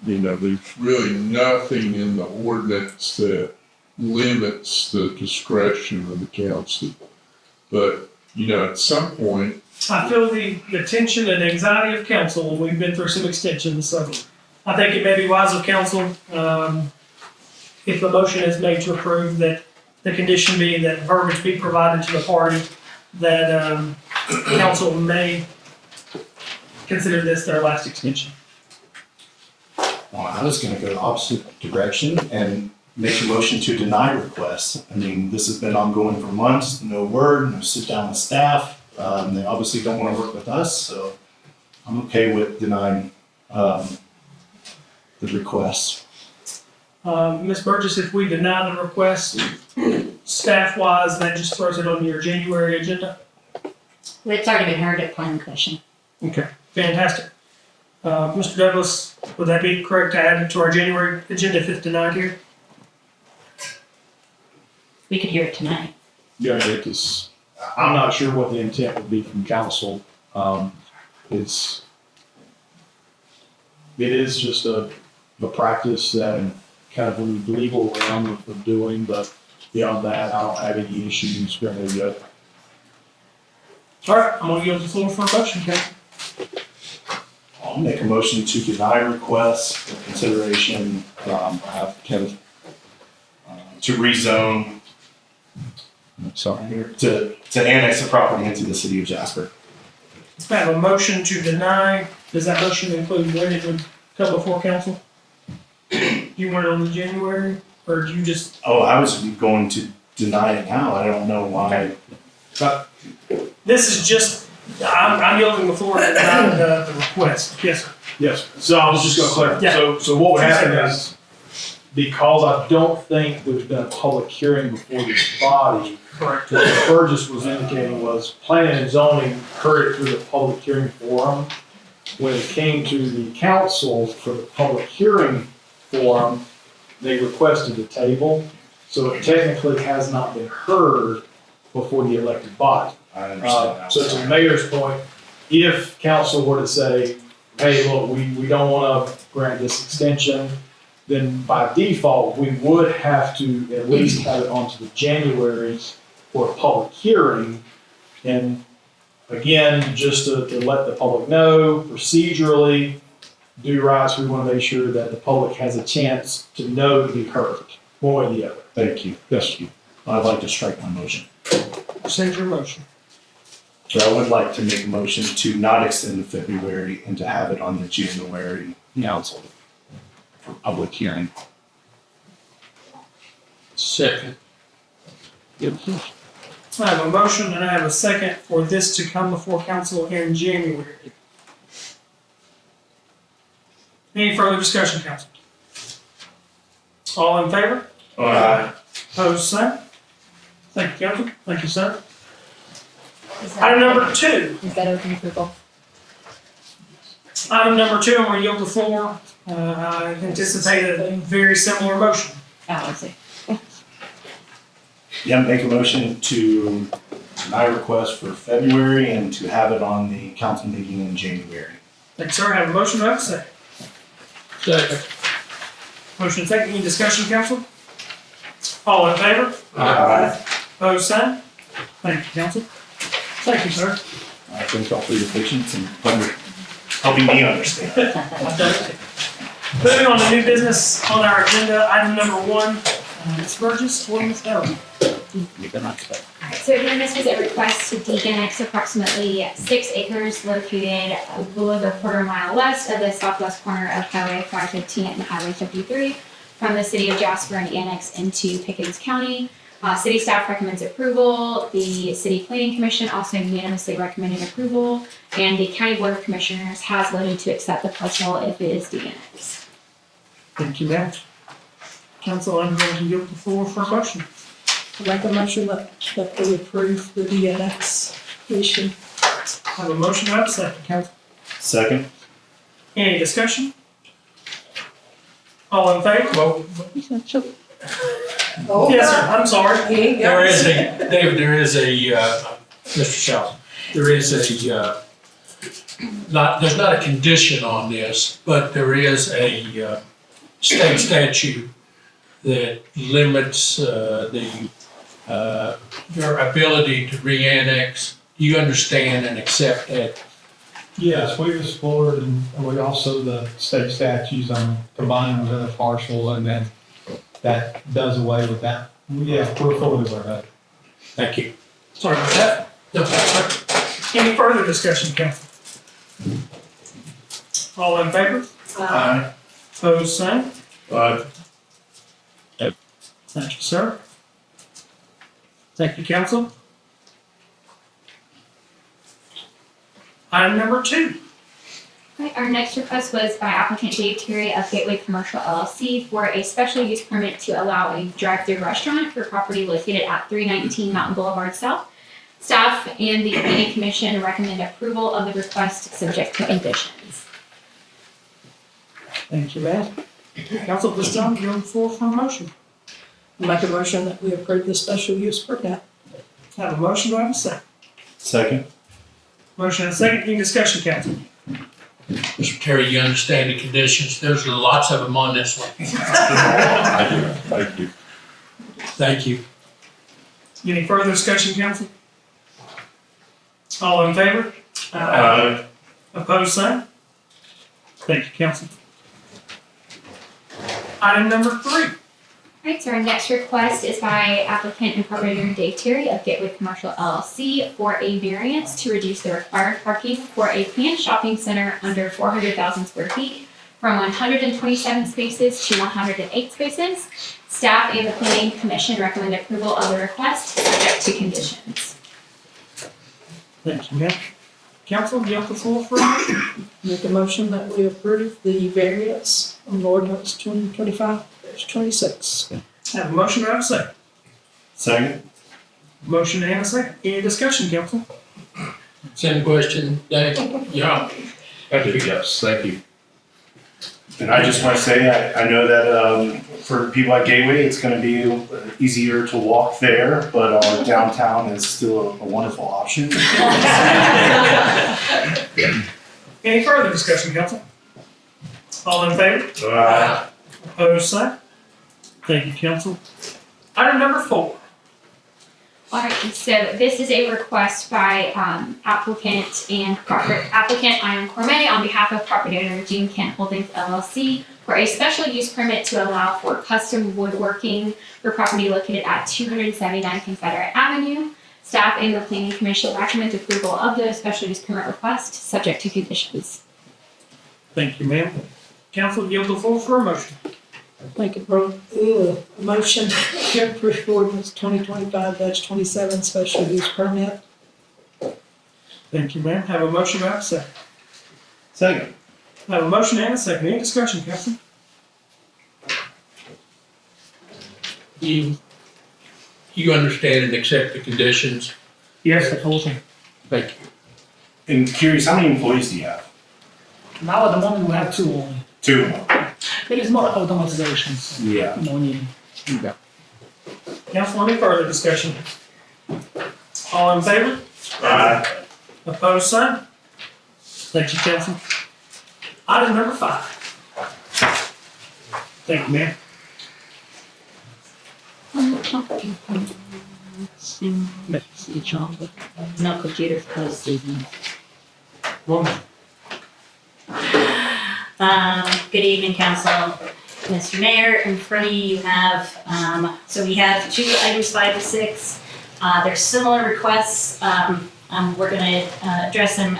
There's really nothing in the ordinance that limits the discretion of the council. But, at some point. I feel the tension and anxiety of council. We've been through some extensions, so I think it may be wise of council, if the motion is made to approve, that the condition being that verbiage be provided to the party, that council may consider this their last extension. Well, I was gonna go the opposite direction and make a motion to deny requests. I mean, this has been ongoing for months, no word, no sit down with staff. They obviously don't wanna work with us, so I'm okay with denying the request. Ms. Burgess, if we deny the request, staff-wise, that just throws it on your January agenda? It's already been heard at planning commission. Okay, fantastic. Mr. Douglas, would that be correct to add it to our January agenda if it's denied here? we could hear it tonight. Yeah, because I'm not sure what the intent would be from council. It is just a practice that kind of in the legal realm of doing, but beyond that, I don't have any issues with it. All right, I'm gonna yield the floor for a motion, Council. I'll make a motion to deny request for consideration from applicant to rezone, to annex the property into the city of Jasper. I have a motion to deny. Does that motion include when it would come before council? You want it on the January, or do you just? Oh, I was going to deny it now. I don't know why. But this is just, I'm yielding the floor to deny the request. Yes, sir. Yes, so I was just gonna clarify. Yeah. So what would happen is, because I don't think there's been a public hearing before this body, Correct. what Burgess was indicating was planning and zoning heard it through the public hearing forum. When it came to the council for the public hearing forum, they requested a table. So it technically has not been heard before the elected body. I understand that. So to the mayor's point, if council were to say, hey, look, we don't want to grant this extension, then by default, we would have to at least have it onto the January for a public hearing. And again, just to let the public know, procedurally, due rights, we want to make sure that the public has a chance to know to be heard, one way or the other. Thank you. Yes, you. I'd like to strike my motion. Send your motion. So I would like to make a motion to not extend to February and to have it on the January council for public hearing. Second. I have a motion and I have a second for this to come before council in January. Any further discussion, council? All in favor? Aye. Opposed, same. Thank you, council. Thank you, sir. Item number 2. Is that open for both? Item number 2, I'm going to yield the floor. I anticipate a very similar motion. Oh, I see. Yeah, make a motion to deny request for February and to have it on the council meeting in January. Thank you, sir. I have a motion. Do I have a second? Second. Motion and second. Any discussion, council? All in favor? Aye. Opposed, same. Thank you, council. Thank you, sir. I thank y'all for your patience and helping me understand. I've done it. Moving on to new business on our agenda, item number 1. Ms. Burgess, what Ms. Bell? Alright, so again, this was a request to de-annex approximately 6 acres located a little over a quarter mile west of the southwest corner of Highway 515 and Highway 53 from the City of Jasper and annex into Pickens County. City staff recommends approval. The City Planning Commission also unanimously recommended approval, and the County Board of Commissioners has voted to accept the parcel if it is de-annexed. Thank you, ma'am. Council, I'm going to yield the floor for a motion. I'd like a motion that we approve the de-annexation. I have a motion. Do I have a second, council? Second. Any discussion? All in favor? Yes, sir. I'm sorry. There is a, David, there is a, Mr. Shouse, there is a, there's not a condition on this, but there is a state statute that limits your ability to re-annex. Do you understand and accept that? Yes, we've explored and we also the state statutes on combining with other parcel and then that does away with that. Yeah, we're fully aware of that. Thank you. Sorry about that. No, Any further discussion, council? All in favor? Aye. Opposed, same. Aye. Thank you, sir. Thank you, council. Item number 2. Right, our next request was by applicant Dave Terry of Gateway Commercial LLC for a special use permit to allow a drive-through restaurant for property located at 319 Mountain Boulevard South. Staff and the planning commission recommend approval of the request subject to conditions. Thank you, ma'am. Council, this time, you're on the floor for a motion. Make a motion that we approve the special use permit. Have a motion, do I have a second? Second. Motion and a second, any discussion, council? Mr. Terry, you understand the conditions. There's lots of them on this one. I do, thank you. Thank you. Any further discussion, council? All in favor? Opposed, same? Thank you, council. Item number 3. Alright, so our next request is by applicant and property owner Dave Terry of Gateway Commercial LLC for a variance to reduce the required parking for a planned shopping center under 400,000 square feet from 127 spaces to 108 spaces. Staff and the planning commission recommend approval of the request subject to conditions. Thank you, ma'am. Council, you have the floor for a motion. Make a motion that we approve the variance on ordinance 2025-26. Have a motion, do I have a second? Second. Motion and a second, any discussion, council? Same question, Dave? Yeah. Yes, thank you. And I just want to say, I know that for people at Gateway, it's going to be easier to walk there, but our downtown is still a wonderful option. Any further discussion, council? All in favor? Opposed, same? Thank you, council. Item number 4. Alright, so this is a request by applicant Ian Cormier on behalf of property owner Gene Kent Holdings LLC for a special use permit to allow for custom woodworking for property located at 279 Confederate Avenue. Staff and the planning commission recommend approval of the special use permit request, subject to conditions. Thank you, ma'am. Council, yield the floor for a motion. Make a motion to approve ordinance 2025-27 special use permit. Thank you, ma'am. Have a motion, do I have a second? Second. Have a motion and a second, any discussion, council? You understand and accept the conditions? Yes, I told him. Thank you. And curious, how many employees do you have? Now at the moment we have 2 only. 2. There is more automatizations. Yeah. No need. Council, any further discussion? All in favor? Opposed, same? Thank you, council. Item number 5. Thank you, ma'am. No computers posted. Good evening, council. Mr. Mayor, in front of you have, so we have 2 items 5 and 6. They're similar requests. We're gonna address them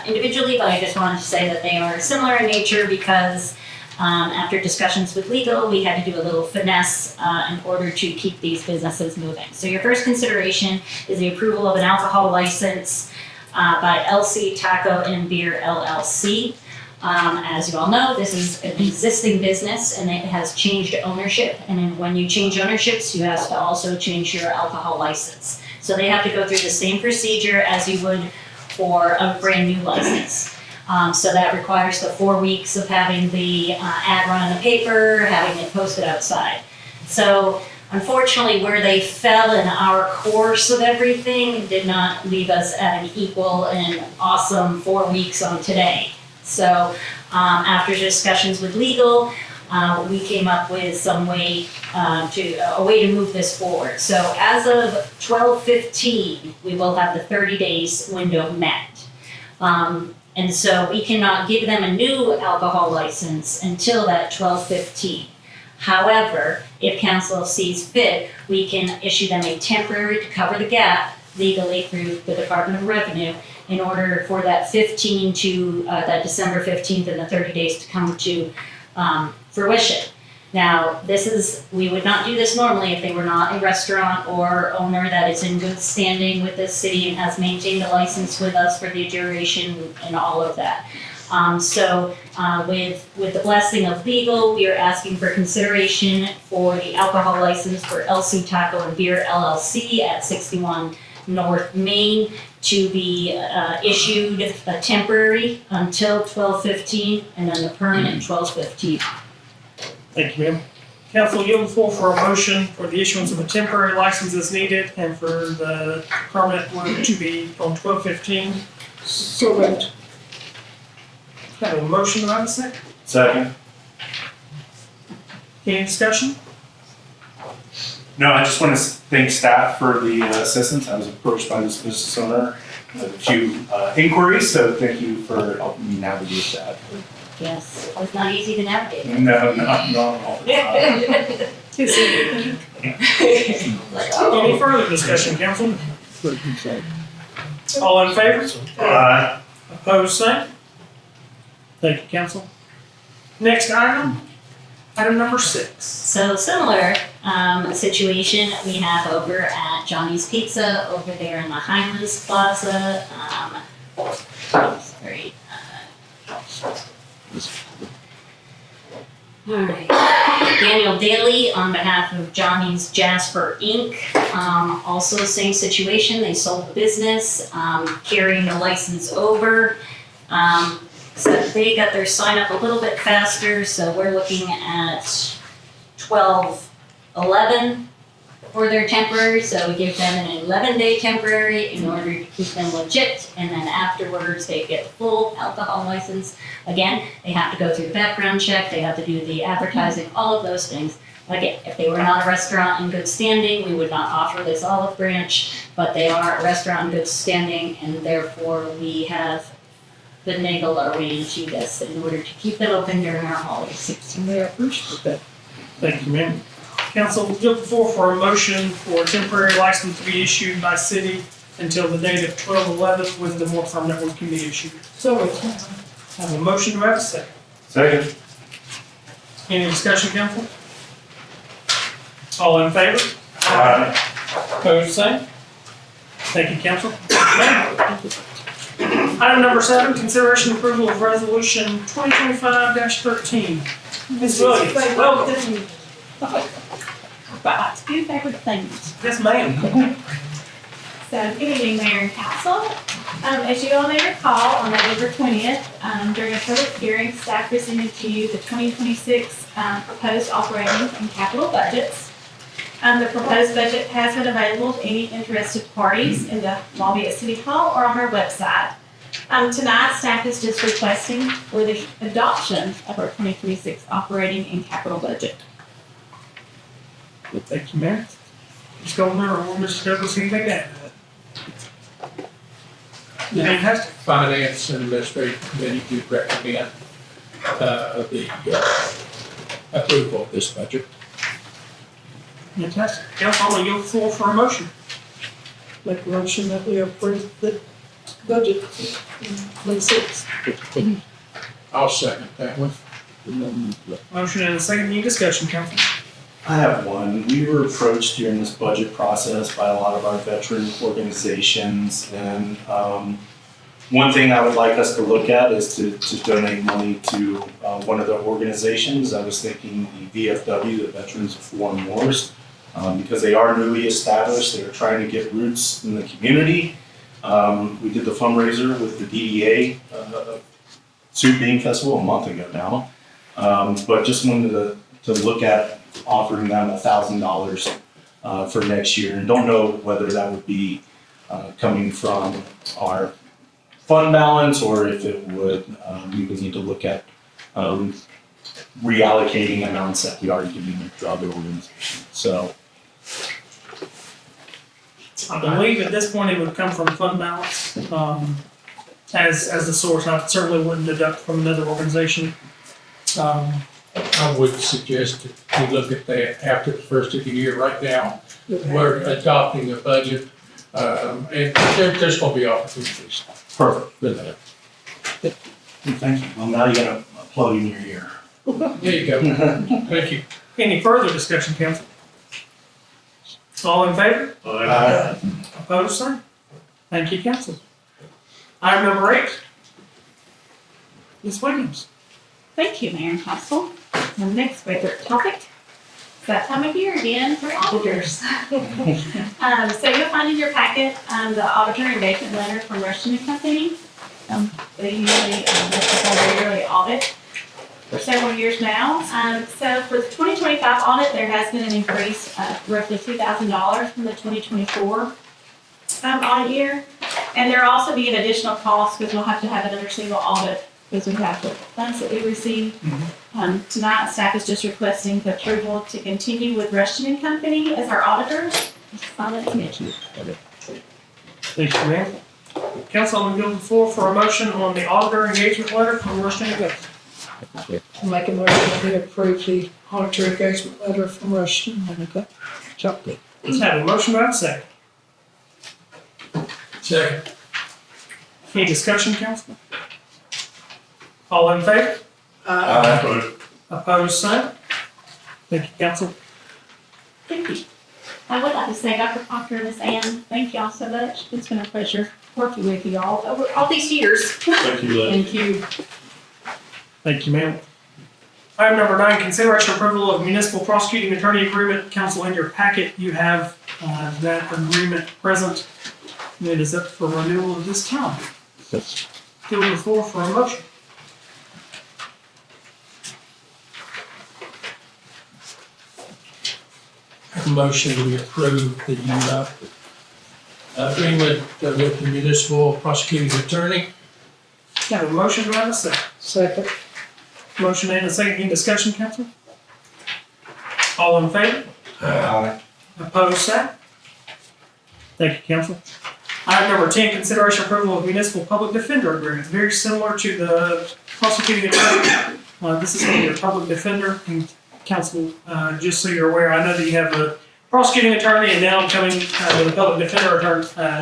individually, but I just wanted to say that they are similar in nature because after discussions with legal, we had to do a little finesse in order to keep these businesses moving. So your first consideration is the approval of an alcohol license by LC Taco and Beer LLC. As you all know, this is an existing business and it has changed ownership. And then when you change ownerships, you have to also change your alcohol license. So they have to go through the same procedure as you would for a brand new license. So that requires the 4 weeks of having the ad run in the paper, having it posted outside. So unfortunately, where they fell in our course of everything did not leave us at an equal and awesome 4 weeks on today. So after discussions with legal, we came up with some way a way to move this forward. So as of 12/15, we will have the 30 days window met. And so we cannot give them a new alcohol license until that 12/15. However, if council sees fit, we can issue them a temporary to cover the gap legally through the Department of Revenue in order for that 15 to, that December 15th and the 30 days to come to fruition. Now, we would not do this normally if they were not a restaurant or owner that is in good standing with the city and has maintained the license with us for the duration and all of that. With the blessing of legal, we are asking for consideration for the alcohol license for LC Taco and Beer LLC at 61 North Main to be issued a temporary until 12/15 and then the permanent 12/15. Thank you, ma'am. Council yield the floor for a motion for the issuance of a temporary license as needed and for the permanent one to be on 12/15. So moved. Have a motion, do I have a second? Second. Any discussion? No, I just want to thank staff for the assistance. I was approached by this business owner with a few inquiries, so thank you for helping me navigate that. Yes, it's not easy to navigate. No, not all the time. Any further discussion, council? All in favor? Aye. Opposed, same? Thank you, council. Next item, item number 6. So similar situation we have over at Johnny's Pizza over there in the Highlands Plaza. Sorry. All right. Daniel Daly on behalf of Johnny's Jasper Inc. Also same situation. They sold the business, carrying the license over. So they got their sign up a little bit faster, so we're looking at 12/11 for their temporary, so we give them an 11-day temporary in order to keep them legit, and then afterwards they get the full alcohol license. Again, they have to go through the background check, they have to do the advertising, all of those things. Again, if they were not a restaurant in good standing, we would not offer this olive branch, but they are a restaurant in good standing, and therefore we have finagle our way into this in order to keep them open during our holiday season. I appreciate that. Thank you, ma'am. Council, yield the floor for a motion for a temporary license to be issued by city until the date of 12/11 when the more permanent one can be issued. So moved. Have a motion, do I have a second? Second. Any discussion, council? All in favor? Aye. Opposed, same? Thank you, council. Item number 7, consideration and approval of resolution 2025-13. Ms. Williams, welcome. Right, 2 favorite things. Yes, ma'am. So, good evening, Mayor and Council. As you all may recall, on November 20th, during a public hearing, staff presented to you the 2026 proposed operating and capital budgets. The proposed budget has been available to any interested parties in the lobby at City Hall or on our website. Tonight, staff is just requesting for the adoption of our 2026 operating and capital budget. Thank you, ma'am. Ms. Goldner or Mrs. Douglas, anything to add to that? Fantastic. Finance and Administrative Committee do recommend the approval of this budget. Fantastic. Council, I'm going to yield the floor for a motion. Make a motion that we approve the budget. 26. I'll second that one. Motion and a second. Any discussion, council? I have one. We were approached during this budget process by a lot of our veteran organizations, and one thing I would like us to look at is to donate money to one of the organizations. I was thinking the VFW, the Veterans of Foreign Wars, because they are newly established. They're trying to get roots in the community. We did the fundraiser with the DEA Soup Bean Festival a month ago now, but just wanted to look at offering them $1,000 for next year, and don't know whether that would be coming from our fund balance or if it would, we would need to look at reallocating amounts that we already giving to other organizations. So I believe at this point it would come from fund balance as the source. I certainly wouldn't deduct from another organization. I would suggest that we look at that after the first of the year. Right now, we're adopting a budget, and there's going to be opportunities. perfect. Thank you. Well, now you got a plug in your ear. There you go. Thank you. Any further discussion, council? All in favor? Aye. Opposed, sir? Thank you, council. Item number 8. Ms. Williams. Thank you, Mayor and Council. The next favorite topic, it's that time of year again for auditors. So you'll find in your packet the auditor engagement letter from Rushton & Company. They usually, this is a yearly audit. for several years now. So for the 2025 audit, there has been an increase of roughly $2,000 from the 2024 audit year. And there will also be an additional cost because we'll have to have another single audit because we have the funds that we receive. Tonight, staff is just requesting the approval to continue with Rushton and Company as our auditors. Thank you, ma'am. Council, I'm going to the floor for a motion on the auditor engagement letter from Rushton and Company. Make a motion that we approve the auditor engagement letter from Rushton. Chocolate. Let's have a motion, do I have a second? Second. Any discussion, council? All in favor? Opposed, same? Thank you, council. Thank you. I would like to say, Dr. Proctor and Ms. Ann, thank y'all so much. It's been a pleasure working with y'all over all these years. Thank you, Liz. Thank you. Thank you, ma'am. Item number 9, consideration approval of municipal prosecuting attorney agreement. Council, in your packet, you have that agreement present. It is up for renewal at this time. Yes. Give the floor for a motion. Motion to approve the agreement with the municipal prosecuting attorney. Got a motion, do I have a second? Second. Motion and a second. Any discussion, council? All in favor? Opposed, say. Thank you, council. Item number 10, consideration approval of municipal public defender agreement. Very similar to the prosecuting attorney. This is going to be a public defender. And council, just so you're aware, I know that you have a prosecuting attorney, and now I'm coming with a public defender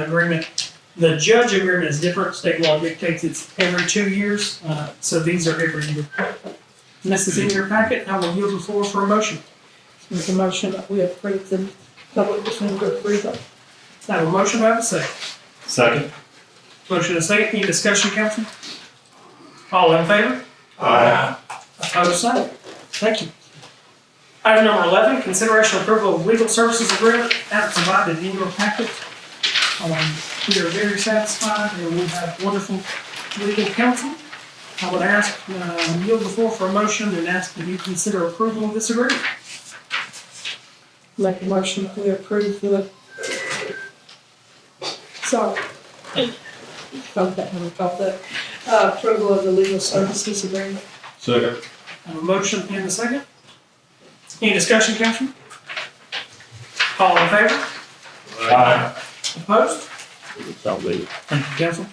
agreement. The judge agreement is different. State law dictates it's every 2 years, so these are every year. And this is in your packet. I will yield the floor for a motion. Make a motion that we approve the public defender agreement. I have a motion, do I have a second? Second. Motion and a second. Any discussion, council? All in favor? Opposed, same. Thank you. Item number 11, consideration approval of legal services agreement as provided in your packet. We are very satisfied and we have wonderful legal counsel. I would ask, yield the floor for a motion and ask that you consider approval of this agreement. Make a motion that we approve the, approval of the legal services agreement. Second. I have a motion and a second. Any discussion, council? All in favor? Opposed? Thank you, council.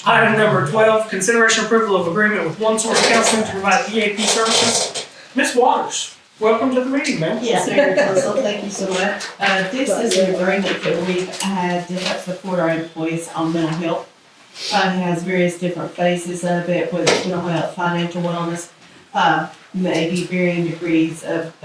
Item number 12, consideration approval of agreement with One Source Counseling to provide EAP services. Ms. Waters, welcome to the meeting, ma'am. Yes, Mayor Council, thank you so much. This is an agreement that we've had to help support our employees on mental health. It has various different phases of it, whether it's mental health, financial wellness, maybe varying degrees of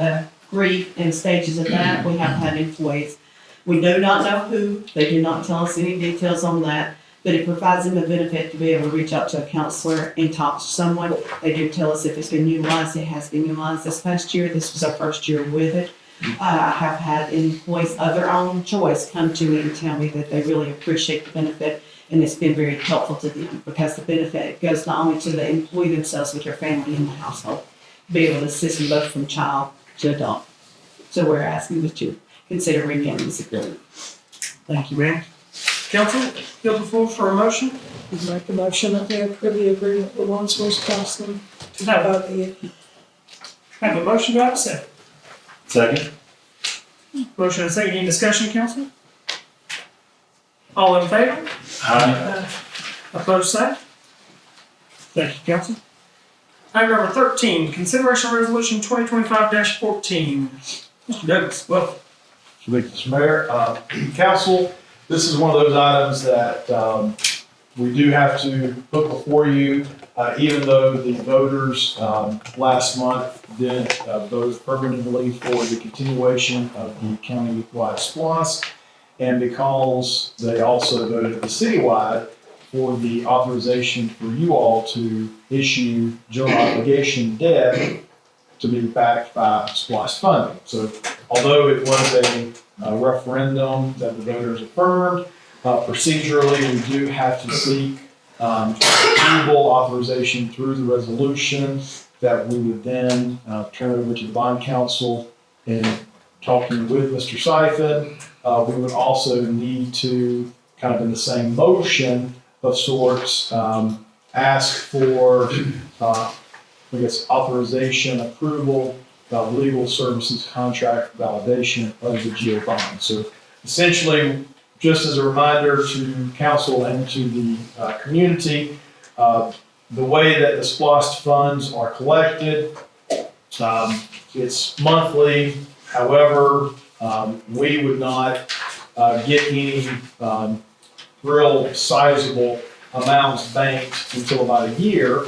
grief and stages of that. We have had employees. We do not know who, they do not tell us any details on that, but it provides them a benefit to be able to reach out to a counselor and talk to someone. They do tell us if it's been utilized. It has been utilized this past year. This was our first year with it. I have had employees of their own choice come to me and tell me that they really appreciate the benefit, and it's been very helpful to them because the benefit goes not only to the employee themselves, but their family in the household, to be able to assist them both from child to adult. So we're asking that you consider renewing this agreement. Thank you, ma'am. Council, yield the floor for a motion. Make a motion that we approve the agreement with One Source Counseling to provide the EAP. Have a motion, do I have a second? Second. Motion and a second. Any discussion, council? All in favor? Opposed, say. Thank you, council. Item number 13, consideration of resolution 2025-14. Mr. Douglas, welcome. Mr. Mayor, council, this is one of those items that we do have to put before you, even though the voters last month did vote affirmatively for the continuation of the county-wide SPLOST, and because they also voted the citywide for the authorization for you all to issue general obligation debt to be backed by SPLOST funding. So although it was a referendum that the voters affirmed, procedurally we do have to seek approval authorization through the resolution that we would then turn over to the bond council. In talking with Mr. Siphon, we would also need to, kind of in the same motion of sorts, ask for, authorization, approval, legal services contract validation of the GO bond. So essentially, just as a reminder to council and to the community, the way that the SPLOST funds are collected, it's monthly. However, we would not get any real sizable amounts banked until about a year.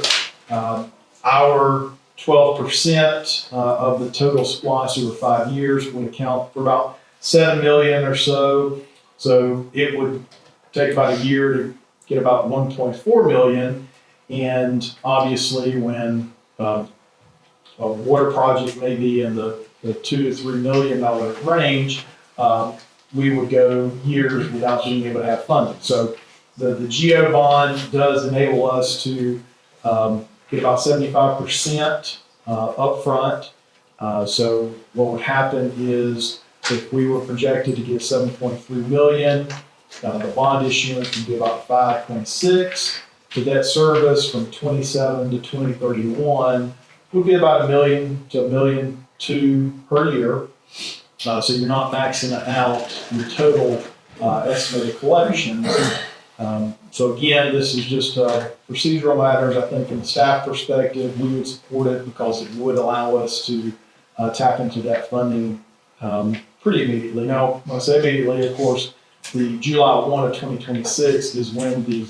Our 12% of the total SPLOST over 5 years would account for about $7 million or so. So it would take about a year to get about 1.4 million. And obviously when a water project may be in the $2 to $3 million range, we would go years without being able to have funding. So the GO bond does enable us to get about 75% upfront. So what would happen is if we were projected to get 7.3 million, the bond issuance would be about 5.6. The debt service from 27 to 2031 would be about $1 million to $1.2 million per year. So you're not maxing out your total estimated collections. So again, this is just procedural matters. I think from the staff perspective, we would support it because it would allow us to tap into that funding pretty immediately. Now, when I say immediately, of course, the July 1 of 2026 is when the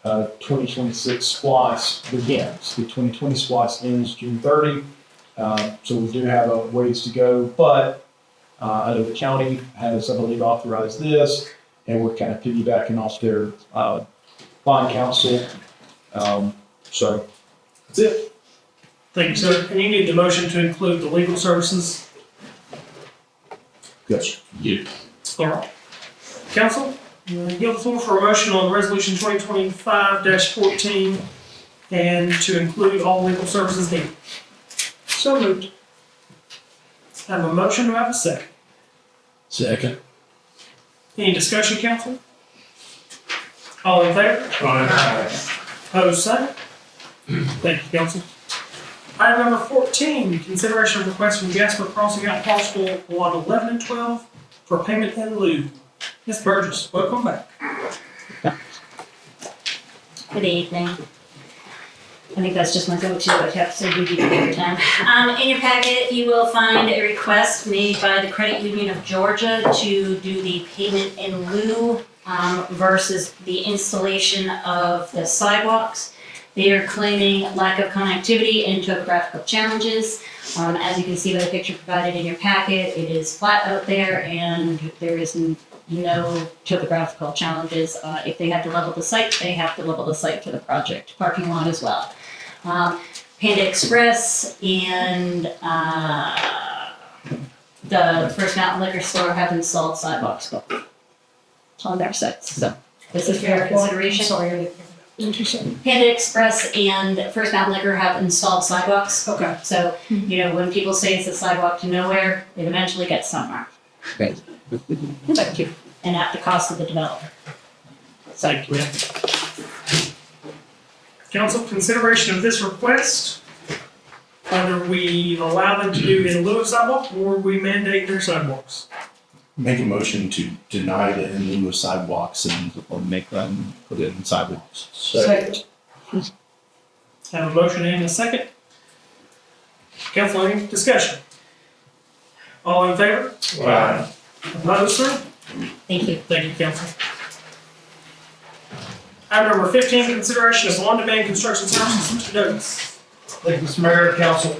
2026 SPLOST begins. The 2020 SPLOST ends June 30. So we do have a ways to go, but I know the county has, I believe, authorized this, and we're kind of piggybacking off their bond council. So that's it. Thank you, sir. And you need the motion to include the legal services. Yes. Yeah. All right. Council, yield the floor for a motion on resolution 2025-14 and to include all legal services needed. So moved. I have a motion, do I have a second? Second. Any discussion, council? All in favor? Aye. Opposed, same. Thank you, council. Item number 14, consideration of request from Jasper Crossing Out Parcel Lot 11 and 12 for payment in lieu. Ms. Burgess, welcome back. Good evening. I think that's just my go-to. I have to say good evening every time. In your packet, you will find a request made by the Credit Union of Georgia to do the payment in lieu versus the installation of the sidewalks. They are claiming lack of connectivity and topographical challenges. As you can see by the picture provided in your packet, it is flat out there and there is no topographical challenges. If they have to level the site, they have to level the site for the project, parking lot as well. Panda Express and the First Mountain Liquor Store have installed sidewalks on their sites. So this is for your consideration. Sorry. Panda Express and First Mountain Liquor have installed sidewalks. Okay. So, when people say it's a sidewalk to nowhere, it eventually gets somewhere. Great. Thank you. And at the cost of the developer. Thank you. Council, consideration of this request, whether we allow them to do in lieu of sidewalk or we mandate their sidewalks. Make a motion to deny the in lieu of sidewalks and or make them put in sidewalks. Second. Have a motion and a second. Council, any discussion? All in favor? Aye. Opposed, sir? Thank you. Thank you, council. Item number 15, consideration of on-demand construction services. Mr. Douglas. Thank you, Mr. Mayor and Council.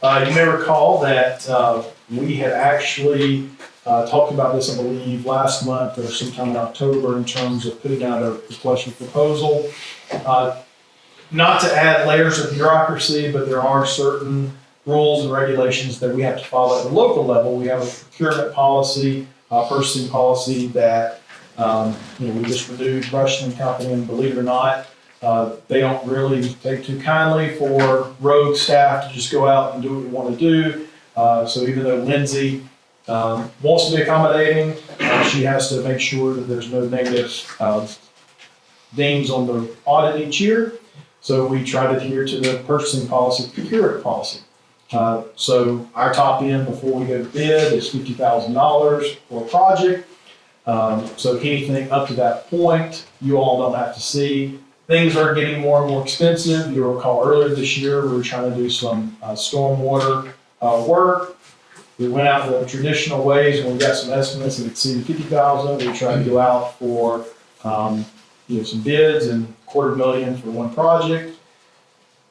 You may recall that we had actually talked about this, I believe, last month or sometime in October in terms of putting out a request for proposal. Not to add layers of bureaucracy, but there are certain rules and regulations that we have to follow at the local level. We have a procurement policy, purchasing policy that we just renewed Rushton and Company, and believe it or not, They don't really take too kindly for rogue staff to just go out and do what we want to do. So even though Lindsay wants to be accommodating, she has to make sure that there's no negative dings on the audit each year. So we try to adhere to the purchasing policy, procurement policy. So our top end before we go to bid is $50,000 for a project. So anything up to that point, you all don't have to see. Things are getting more and more expensive. You'll recall earlier this year, we were trying to do some stormwater work. We went out the traditional ways when we got some estimates that exceeded $50,000. We tried to go out for some bids and $250,000 for one project.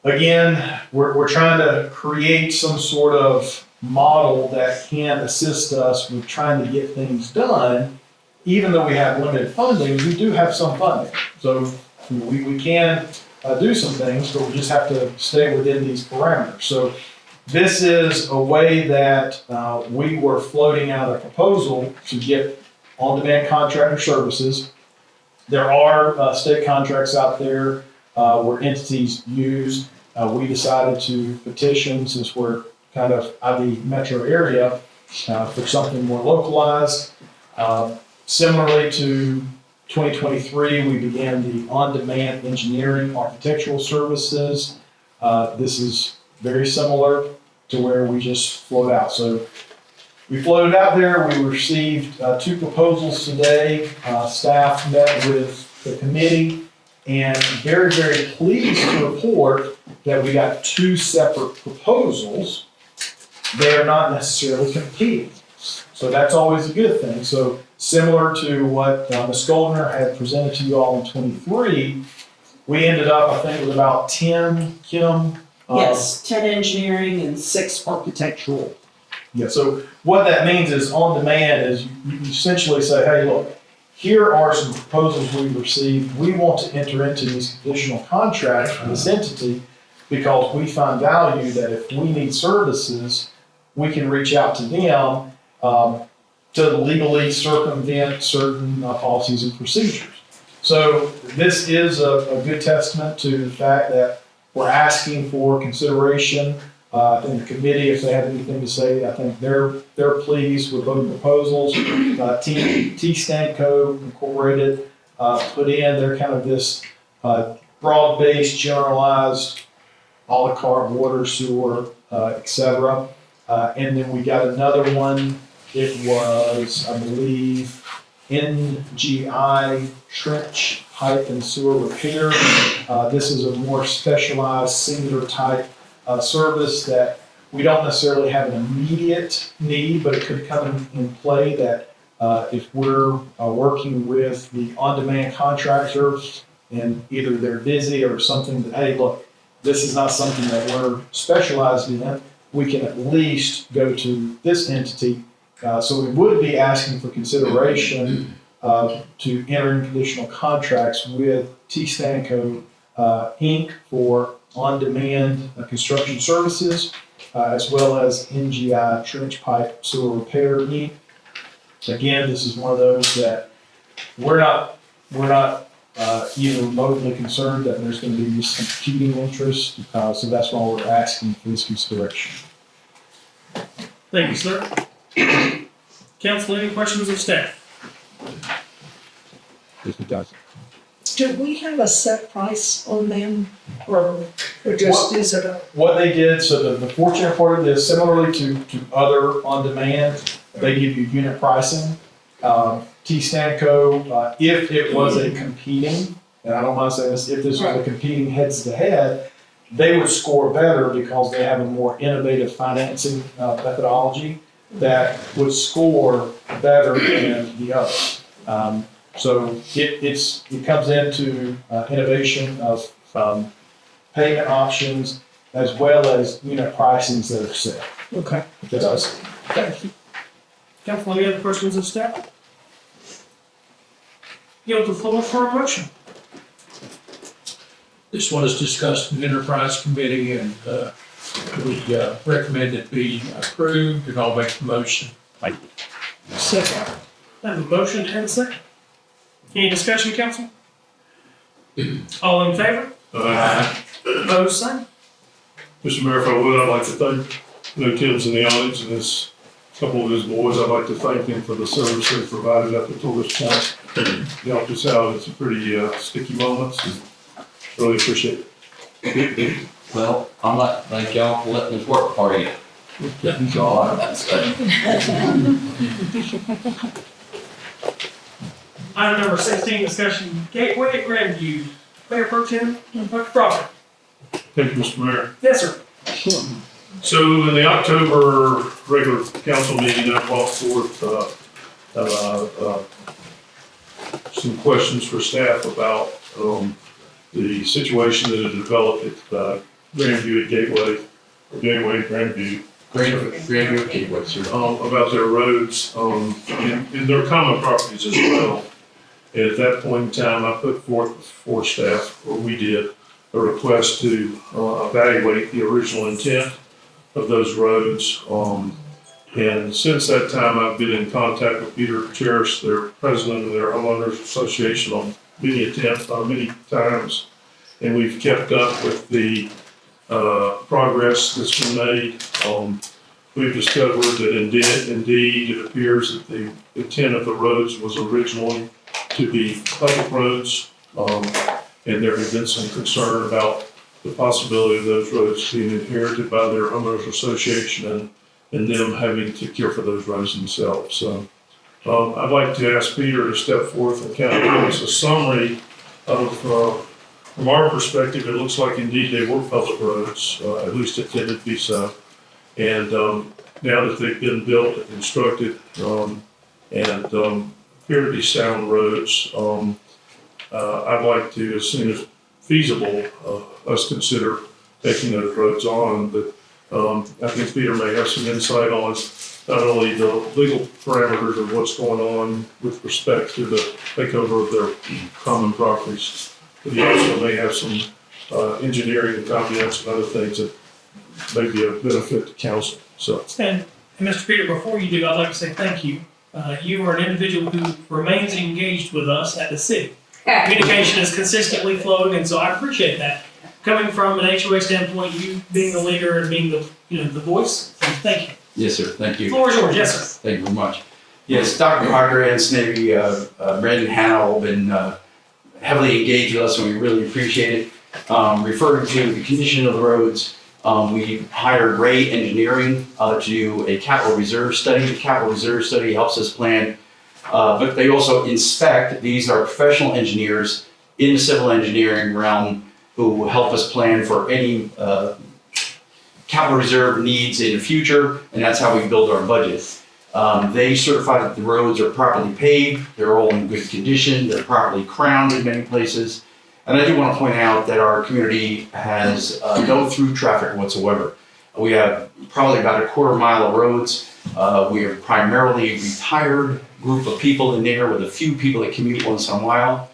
Again, we're trying to create some sort of model that can assist us with trying to get things done. Even though we have limited funding, we do have some funding. So we can do some things, but we just have to stay within these parameters. So this is a way that we were floating out a proposal to get on-demand contractor services. There are state contracts out there where entities use. We decided to petition, since we're kind of out of the metro area, for something more localized. Similarly to 2023, we began the on-demand engineering architectural services. This is very similar to where we just float out. So we floated out there. We received 2 proposals today. Staff met with the committee and very, very pleased to report that we got 2 separate proposals. They are not necessarily competing. So that's always a good thing. So similar to what Ms. Goldner had presented to you all in 23, we ended up, I think it was about 10, Kim? Yes, 10 engineering and 6 architectural. Yeah, so what that means is on demand is you essentially say, hey, look, here are some proposals we've received. We want to enter into these conditional contracts with this entity because we find value that if we need services, we can reach out to them to legally circumvent certain policies and procedures. So this is a good testament to the fact that we're asking for consideration. I think the committee, if they have anything to say, I think they're pleased with both proposals. T-Stanco Incorporated put in their kind of this broad-based, generalized, a la carte water, sewer, et cetera. And then we got another one. It was, I believe, NGI trench pipe and sewer repair. This is a more specialized, singular type service that we don't necessarily have an immediate need, but it could come in play that if we're working with the on-demand contractors and either they're busy or something that, hey, look, this is not something that we're specialized in, we can at least go to this entity. So we would be asking for consideration to enter in conditional contracts with T-Stanco Inc. for on-demand construction services, as well as NGI Trench Pipe Sewer Repair Inc. Again, this is one of those that we're not even remotely concerned that there's going to be some competing interest, so that's why we're asking for this consideration. Thank you, sir. Council, any questions of staff? Do we have a set price on them, or just is it a? What they did, so the fortunate part of this, similarly to other on-demand, they give you unit pricing. T-Stanco, if it was a competing, and I don't mind saying this, if this was a competing heads-to-head, they would score better because they have a more innovative financing methodology that would score better than the others. So it comes into innovation of payment options as well as unit pricings that are set. Okay. Thank you. Council, any other questions of staff? Yield the floor for a motion. This one is discussed in the Enterprise Committee, and we recommend it be approved, and I'll make the motion. Thank you. Second. I have a motion and a second. Any discussion, council? All in favor? Opposed, same. Mr. Mayor, if I would, I'd like to thank Teems in the audience and his couple of his boys. I'd like to thank them for the service they provided up until this point. They helped us out in some pretty sticky moments, and really appreciate it. Well, I'd like to thank y'all for letting us work for you. That's all I have to say. Item number 16, discussion Gateway at Grandview. Mayor Pro Tem, Dr. Crawford. Thank you, Mr. Mayor. Yes, sir. So in the October regular council meeting, I brought forth some questions for staff about the situation that had developed at Grandview at Gateway, or Gateway at Grandview. Grandview at Gateway, sir. About their roads and their common properties as well. And at that point in time, I put forth for staff, or we did, a request to evaluate the original intent of those roads. And since that time, I've been in contact with Peter Cherish, their president of their homeowners association, on many times. And we've kept up with the progress that's been made. We've discovered that indeed it appears that the intent of the roads was originally to be public roads. And there has been some concern about the possibility of those roads being inherited by their homeowners association and them having to care for those roads themselves. So I'd like to ask Peter to step forth and kind of give us a summary of, from our perspective, it looks like indeed they were public roads, at least intended to be so. And now that they've been built and constructed and appear to be sound roads, I'd like to, as soon as feasible, us consider taking those roads on. But I think Peter may have some insight on not only the legal parameters of what's going on with respect to the takeover of their common properties, but he also may have some engineering comments and other things that may be a benefit to council. So. And Mr. Peter, before you do, I'd like to say thank you. You are an individual who remains engaged with us at the city. Communication is consistently flowing, and so I appreciate that. Coming from an HOA standpoint, you being the leader and being the voice, so thank you. Yes, sir. Thank you. The floor is yours. Yes, sir. Thank you very much. Yes, Dr. Parker and Snavy, Brandon Hanna all been heavily engaged with us, and we really appreciate it. Referring to the condition of the roads, we hired Ray Engineering to do a capital reserve study. The capital reserve study helps us plan, but they also inspect. These are professional engineers in the civil engineering realm who help us plan for any capital reserve needs in the future, and that's how we build our budget. They certify that the roads are properly paved, they're all in good condition, they're properly crowned in many places. And I do want to point out that our community has no through traffic whatsoever. We have probably about a quarter mile of roads. We are primarily a retired group of people in there with a few people that commute once in a while.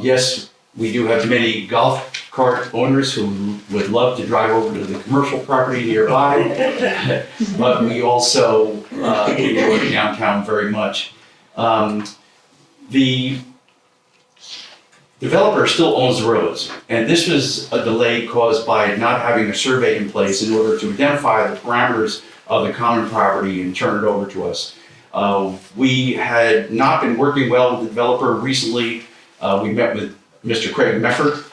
Yes, we do have many golf cart owners who would love to drive over to the commercial property nearby, but we also enjoy downtown very much. The developer still owns the roads, and this was a delay caused by not having a survey in place in order to identify the parameters of the common property and turn it over to us. We had not been working well with the developer recently. We met with Mr. Craig Meffert.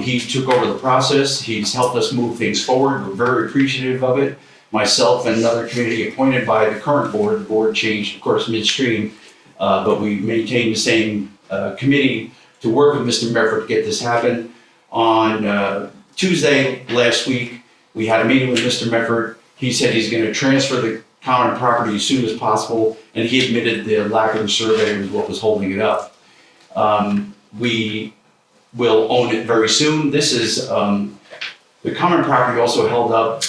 He took over the process. He's helped us move things forward. We're very appreciative of it. Myself and another committee appointed by the current board, the board changed, of course, midstream, but we maintained the same committee to work with Mr. Meffert to get this happen. On Tuesday last week, we had a meeting with Mr. Meffert. He said he's going to transfer the common property as soon as possible, and he admitted the lack of a survey was what was holding it up. We will own it very soon. This is, the common property also held up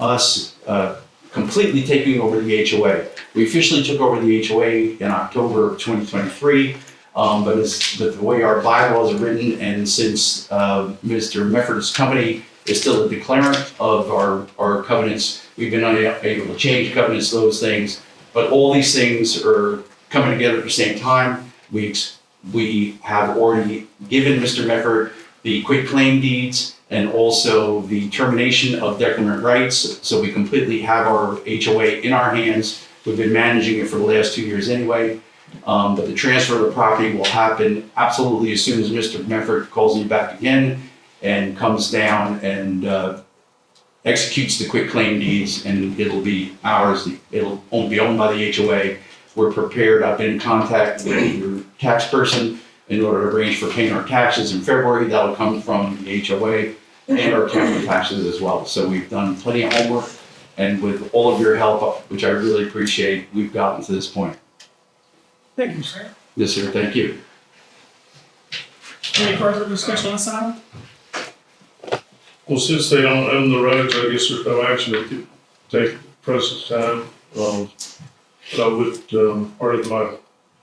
us completely taking over the HOA. We officially took over the HOA in October of 2023, but the way our bylaws are written, and since Mr. Meffert's company is still a declarant of our covenants, we've been unable to change covenants, those things, but all these things are coming together at the same time. We we have already given Mr. Mefford the quitclaim deeds and also the termination of declarant rights. So we completely have our HOA in our hands. We've been managing it for the last 2 years anyway. But the transfer of the property will happen absolutely as soon as Mr. Mefford calls me back again and comes down and executes the quitclaim deeds, and it'll be ours. It'll only be owned by the HOA. We're prepared. I've been in contact with your tax person in order to arrange for paying our taxes in February. That'll come from the HOA and our county taxes as well. So we've done plenty of homework, and with all of your help, which I really appreciate, we've gotten to this point. Thank you, sir. Yes, sir. Thank you. Any further discussion on this item? Well, since they don't own the roads, I guess there's no action they could take at the present time. But I would, part of my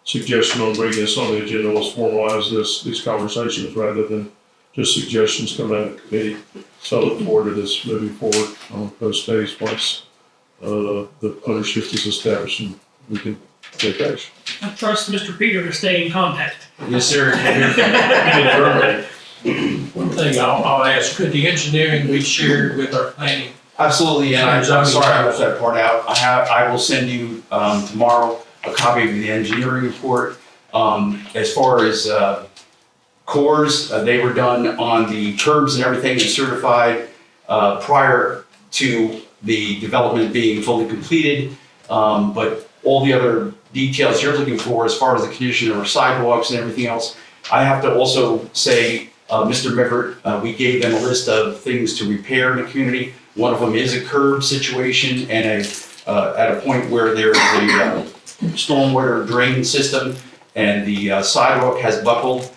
suggestion on bringing this on the agenda was formalize these conversations rather than just suggestions come out of committee. So I look forward to this moving forward on post days once the ownership is established and we can take action. I trust Mr. Peter to stay in contact. Yes, sir. One thing I'll ask, could the engineering be shared with our planning? Absolutely, and I'm sorry I left that part out. I will send you tomorrow a copy of the engineering report. As far as cores, they were done on the curbs and everything and certified prior to the development being fully completed. But all the other details you're looking for as far as the condition of our sidewalks and everything else, I have to also say, Mr. Mefford, we gave them a list of things to repair in the community. One of them is a curb situation and at a point where there is a stormwater drain system and the sidewalk has buckled.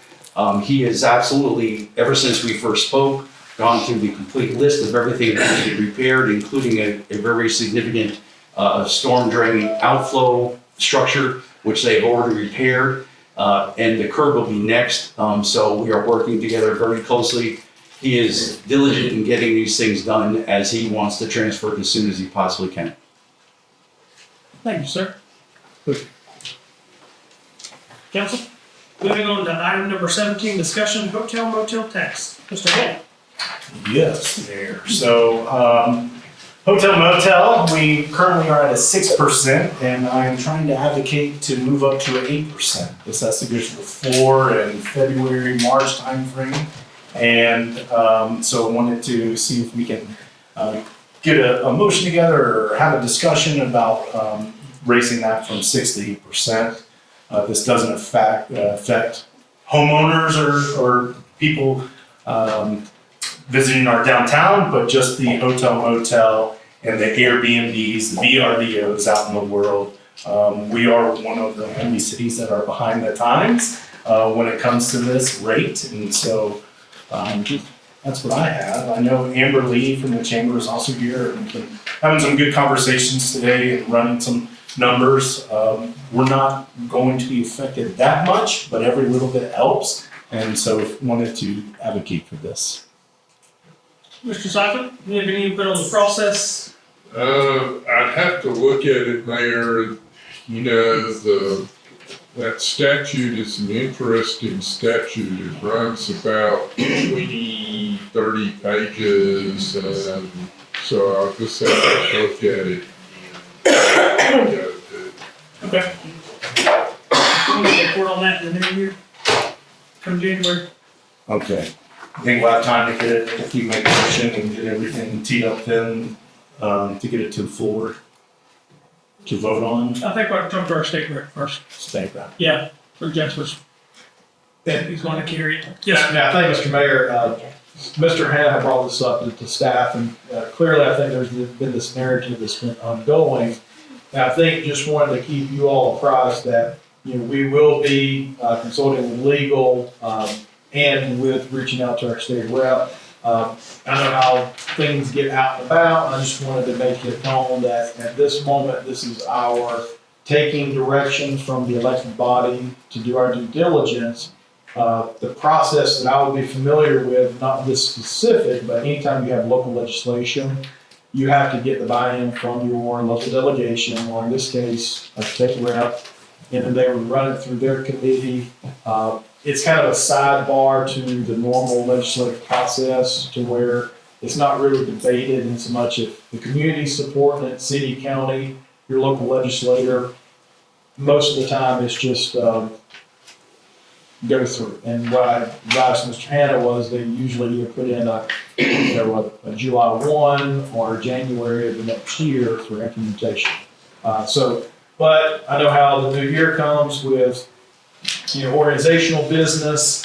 He has absolutely, ever since we first spoke, gone through the complete list of everything that needed repaired, including a very significant storm drain outflow structure, which they've already repaired. And the curb will be next. So we are working together very closely. He is diligent in getting these things done as he wants to transfer it as soon as he possibly can. Thank you, sir. Council, moving on to item number 17, discussion hotel motel tax. Mr. Hill. Yes, there. So, hotel motel, we currently are at a 6%, and I am trying to advocate to move up to an 8%. This has to go to the floor in February, March timeframe. And so I wanted to see if we can get a motion together or have a discussion about raising that from 6 to 8%. This doesn't affect homeowners or people visiting our downtown, but just the hotel motel and the Airbnbs, the VRBOs out in the world. We are one of the only cities that are behind the times when it comes to this rate, and so that's what I have. I know Amber Lee from the Chamber is also here, and we've been having some good conversations today and running some numbers. We're not going to be affected that much, but every little bit helps, and so wanted to advocate for this. Mr. Seifert, do you have any input on the process? I'd have to look at it, Mayor. You know, that statute is an interesting statute. It runs about 20, 30 pages, so I'll just have to look at it. Okay. We'll report on that in the new year, come January. Okay. I think we'll have time to get it, if you make a motion and get everything teed up then, to get it to the floor to vote on. I think we'll have to talk to our state rep first. State rep. Yeah, for Jasper's. That he's going to carry it. Yes. Yeah, thank you, Mr. Mayor. Mr. Hannah brought this up to staff, and clearly I think there's been this narrative that's been ongoing. And I think just wanted to keep you all apprised that, you know, we will be consulting with legal and with reaching out to our state rep. I know how things get out and about, and I just wanted to make it known that at this moment, this is our taking direction from the elected body to do our due diligence. The process that I would be familiar with, not this specific, but anytime you have local legislation, you have to get the buy-in from your local delegation, or in this case, a state rep, and then they would run it through their committee. It's kind of a sidebar to the normal legislative process to where it's not really debated in so much if the community's supporting it, city, county, your local legislator. Most of the time, it's just go through. And what I advised Mr. Hannah was they usually either put in a July 1 or January of the next year for implementation. But I know how the new year comes with, organizational business.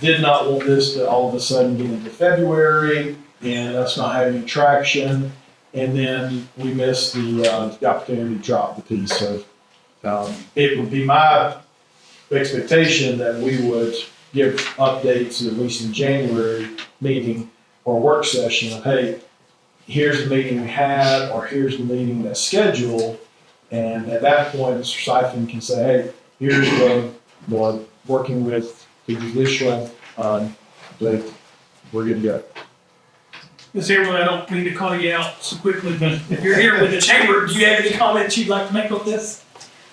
Did not want this to all of a sudden get into February and us not having traction. And then we missed the opportunity to drop the piece. So it would be my expectation that we would give updates at least in January meeting or work session of, hey, here's the meeting we had, or here's the meeting that's scheduled. And at that point, Mr. Siphon can say, hey, here's the working with the judicial, that we're good to go. Ms. Everett, I don't mean to call you out so quickly, but if you're here with the chamber, do you have any comments you'd like to make on this?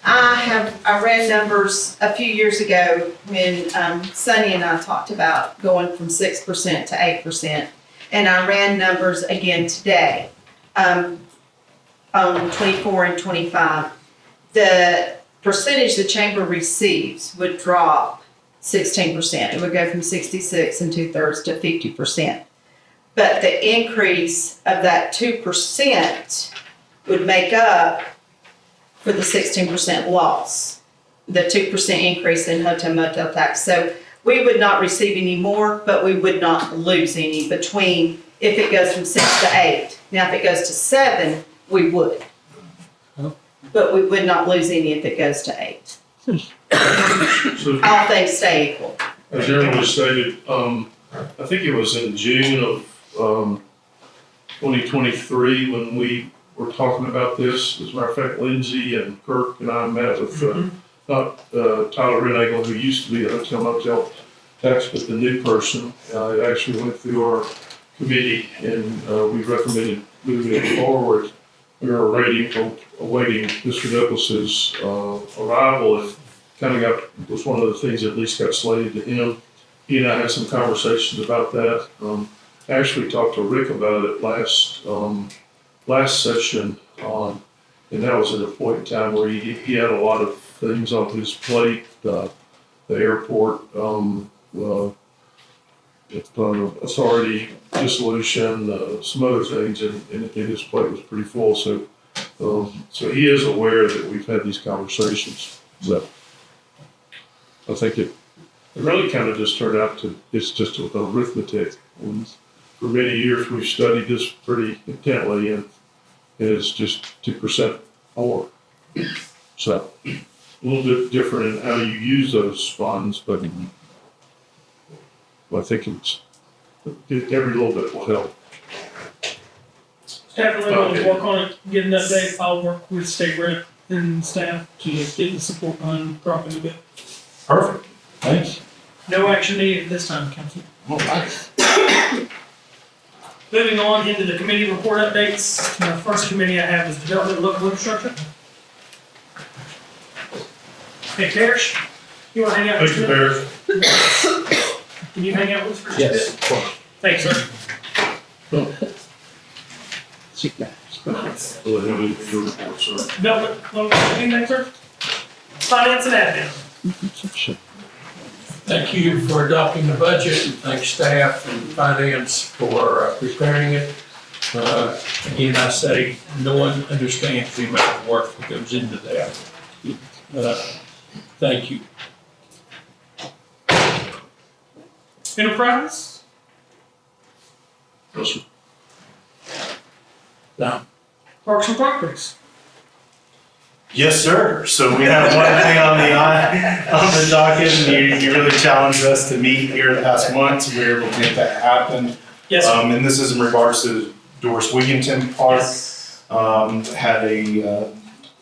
I ran numbers a few years ago when Sonny and I talked about going from 6% to 8%. And I ran numbers again today on 24 and 25. The percentage the chamber receives would drop 16%. It would go from 66 2/3 to 50%. But the increase of that 2% would make up for the 16% loss, the 2% increase in hotel motel tax. So we would not receive any more, but we would not lose any between if it goes from 6 to 8. Now, if it goes to 7, we would. But we would not lose any if it goes to 8. So, All things stay equal. as everyone stated, I think it was in June of 2023 when we were talking about this. As a matter of fact, Lindsay and Kirk and I met with Tyler Renagle, who used to be a hotel motel tax, but the new person. It actually went through our committee, and we recommended moving it forward. We were awaiting Mr. Douglas's arrival. It kind of was one of the things that at least got slated to him. He and I had some conversations about that. I actually talked to Rick about it last session, and that was at a point in time where he had a lot of things on his plate, the airport, authority dissolution, some other things, and his plate was pretty full. So he is aware that we've had these conversations. So I think it really kind of just turned out to, it's just arithmetic. And for many years, we've studied this pretty intently, and it's just 2% more. So a little bit different in how you use those funds, but I think every little bit will help. Staff really wants to work on it, get an update. I'll work with state rep and staff to get the support behind dropping a bit. Perfect. Thanks. No action needed at this time, Council. Moving on into the committee report updates. The first committee I have is Development of Local Infrastructure. Hey, Parrish, you want to hang out with us? Parrish. Can you hang out with us for just a Yes, bit? of course. Thanks, sir. No, anything, sir? Finance and admin. Thank you for adopting the budget, and thanks staff and finance for preparing it. Again, I say, no one understands the amount of work that goes into that. Thank you. Enterprise? Yes, sir. Now, Parks and Properties. Yes, sir. So we have one thing on the docket, and you really challenged us to meet here the past month. We were able to make that happen. Yes. And this is in regards to Doris Wigginton Park. Had a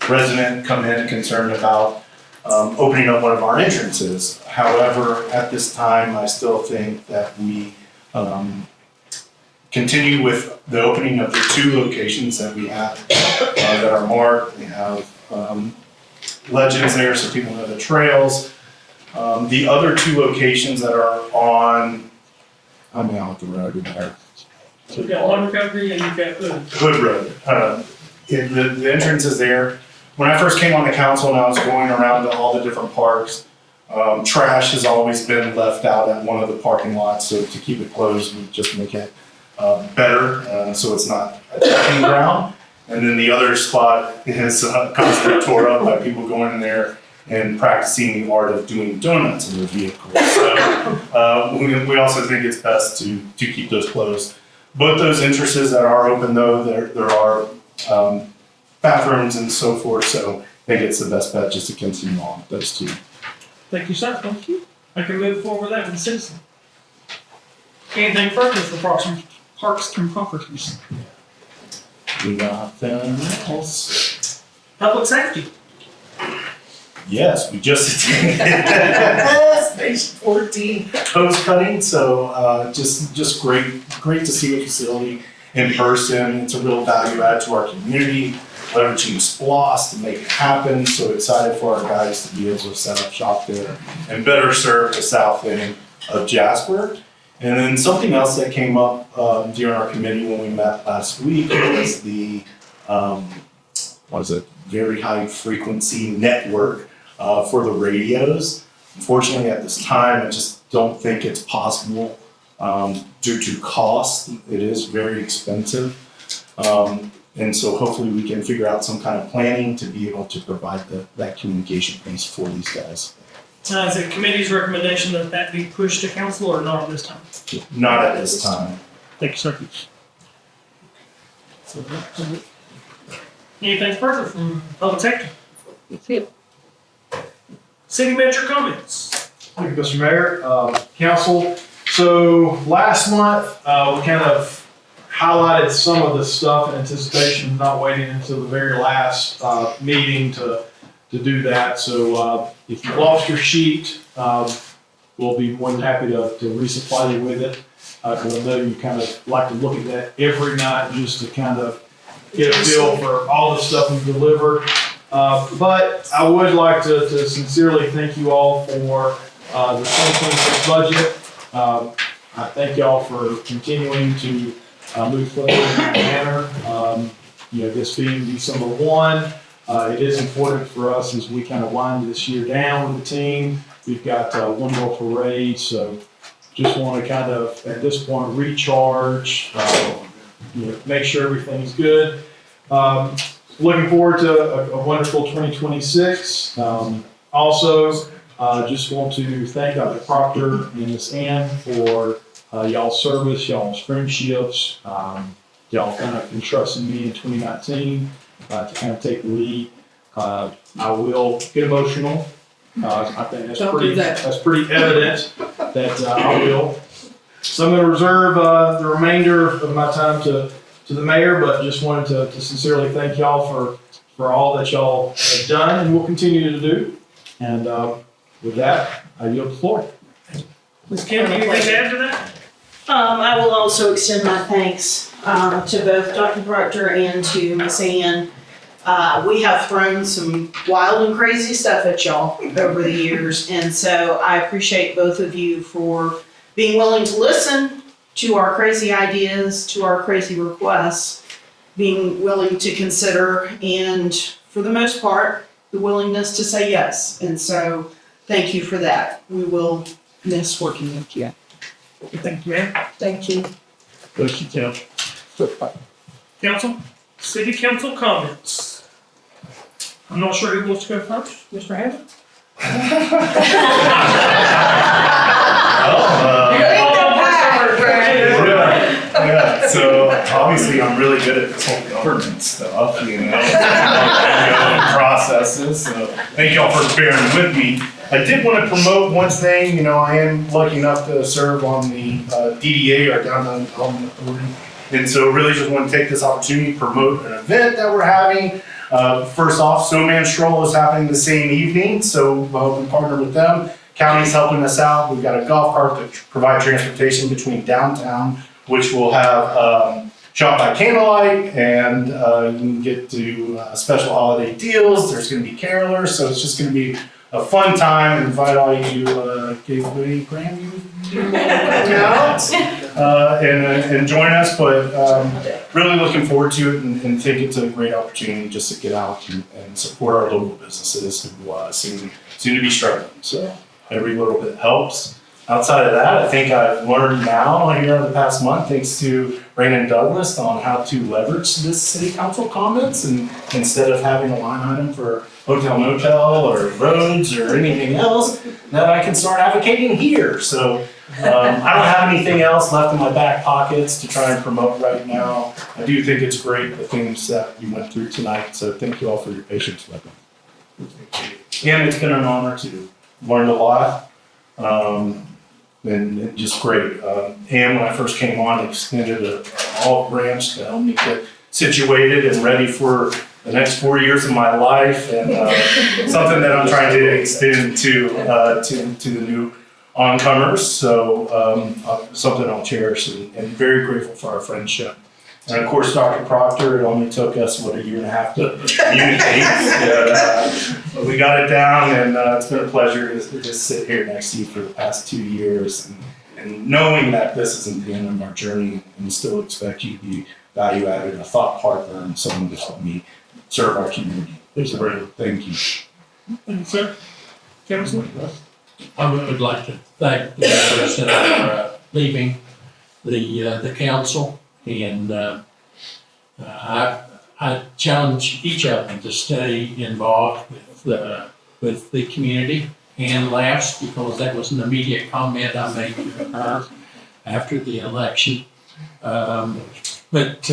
resident come in concerned about opening up one of our entrances. However, at this time, I still think that we continue with the opening of the 2 locations that we have that are marked. We have legends there so people know the trails. The other two locations that are on, I'm out the road there. So you've got One Recovery and you've got Hood. Hood Road. The entrance is there. When I first came on the council and I was going around to all the different parks, trash has always been left out at one of the parking lots, so to keep it closed would just make it better, so it's not a dumping ground. And then the other spot is constantly tore up by people going in there and practicing the art of doing donuts in their vehicles. So we also think it's best to keep those closed. Both those entrances that are open though, there are bathrooms and so forth, so I think it's the best bet just to continue on with those two. Thank you, sir. Thank you. I can move forward with that with the citizen. Anything further for Parks and Properties? Nothing else. Public safety. Yes, we just attended Station 14 post cutting, so just great to see the facility in person. It's a real value add to our community, leveraging SPLOST to make it happen. So excited for our guys to be able to set up shop there and better serve the south end of Jasper. And then something else that came up during our committee when we met last week was the very high frequency network for the radios. Unfortunately, at this time, I just don't think it's possible due to cost. It is very expensive. And so hopefully we can figure out some kind of planning to be able to provide that communication piece for these guys. Is it committee's recommendation that that be pushed to council or not at this time? Not at this time. Thank you, sir. Anything further from public safety? City manager comments. Thank you, Mr. Mayor, council. So last month, we kind of highlighted some of the stuff in anticipation of not waiting until the very last meeting to do that. So if you lost your sheet, we'll be more than happy to resupply you with it. Because I know you kind of like to look at that every night just to kind of get a feel for all the stuff we delivered. But I would like to sincerely thank you all for the 2026 budget. I thank y'all for continuing to move forward in that manner. This being December 1, it is important for us as we kind of wind this year down with the team. We've got one more parade, so just want to kind of, at this point, recharge, make sure everything's good. Looking forward to a wonderful 2026. Also, just want to thank Dr. Proctor and Ms. Ann for y'all's service, y'all's friendships. Y'all kind of entrusted me in 2019 to kind of take the lead. I will get emotional. I think that's pretty evident that I will. So I'm going to reserve the remainder of my time to the mayor, but just wanted to sincerely thank y'all for all that y'all have done and will continue to do. And with that, I yield the floor. Ms. Kim, anything to add to that? I will also extend my thanks to both Dr. Proctor and to Ms. Ann. We have thrown some wild and crazy stuff at y'all over the years, and so I appreciate both of you for being willing to listen to our crazy ideas, to our crazy requests, being willing to consider, and for the most part, the willingness to say yes. And so thank you for that. We will miss working with you. Thank you, ma'am. Thank you. Thank you, Tim. Council, city council comments. I'm not sure who wants to go first. Mr. Hammond? Yeah, so obviously I'm really good at this whole governance stuff, processes. So thank y'all for bearing with me. I did want to promote one thing. I am lucky enough to serve on the DDA, our Downtown Development Authority. And so really just want to take this opportunity to promote an event that we're having. First off, Snowman Stroll is happening the same evening, so we partnered with them. County's helping us out. We've got a golf cart to provide transportation between downtown, which will have shop by candlelight, and you can get to special holiday deals. There's going to be carolers, so it's just going to be a fun time. Invite all you Gateway Grandview and join us. But really looking forward to it, and think it's a great opportunity just to get out and support our local businesses who seem to be struggling. So every little bit helps. Outside of that, I think I've learned now here over the past month, thanks to Brandon Douglas, on how to leverage this city council comments, and instead of having a line item for hotel, motel, or roads, or anything else, that I can start advocating here. So I don't have anything else left in my back pockets to try and promote right now. I do think it's great, the things that you went through tonight, so thank you all for your patience with me. And it's been an honor to learn a lot. And just great. And when I first came on, extended an olive branch to help me get situated and ready for the next 4 years of my life, and something that I'm trying to extend to the new oncomers. So something I'll cherish, and very grateful for our friendship. And of course, Dr. Proctor, it only took us, a year and a half to communicate. But we got it down, and it's been a pleasure to just sit here next to you for the past 2 years. And knowing that this isn't the end of our journey, and still expect you to be value added, a thought partner, and someone to help me serve our community. So, thank you. Thank you, sir. Councilman? I would like to thank the members that are leaving the council, and I challenge each of them to stay involved with the community. And laughs, because that was an immediate comment I made to her after the election. But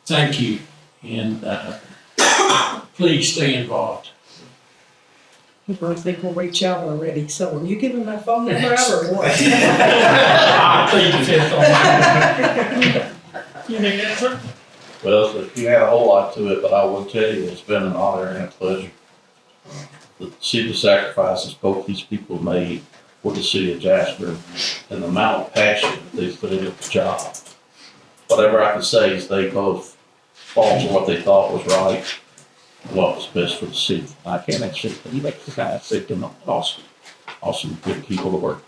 thank you, and please stay involved. I think we'll reach out already, so are you giving my phone number out or what? I'll plead the fifth on that. Anything else, sir? Well, you had a whole lot to it, but I will tell you, it's been an honor and a pleasure to see the sacrifices both these people made for the city of Jasper, and the amount of passion they put into the job. Whatever I can say is they both fought for what they thought was right, and what was best for the city. I can't actually elect the guys. They've been awesome, good people to work.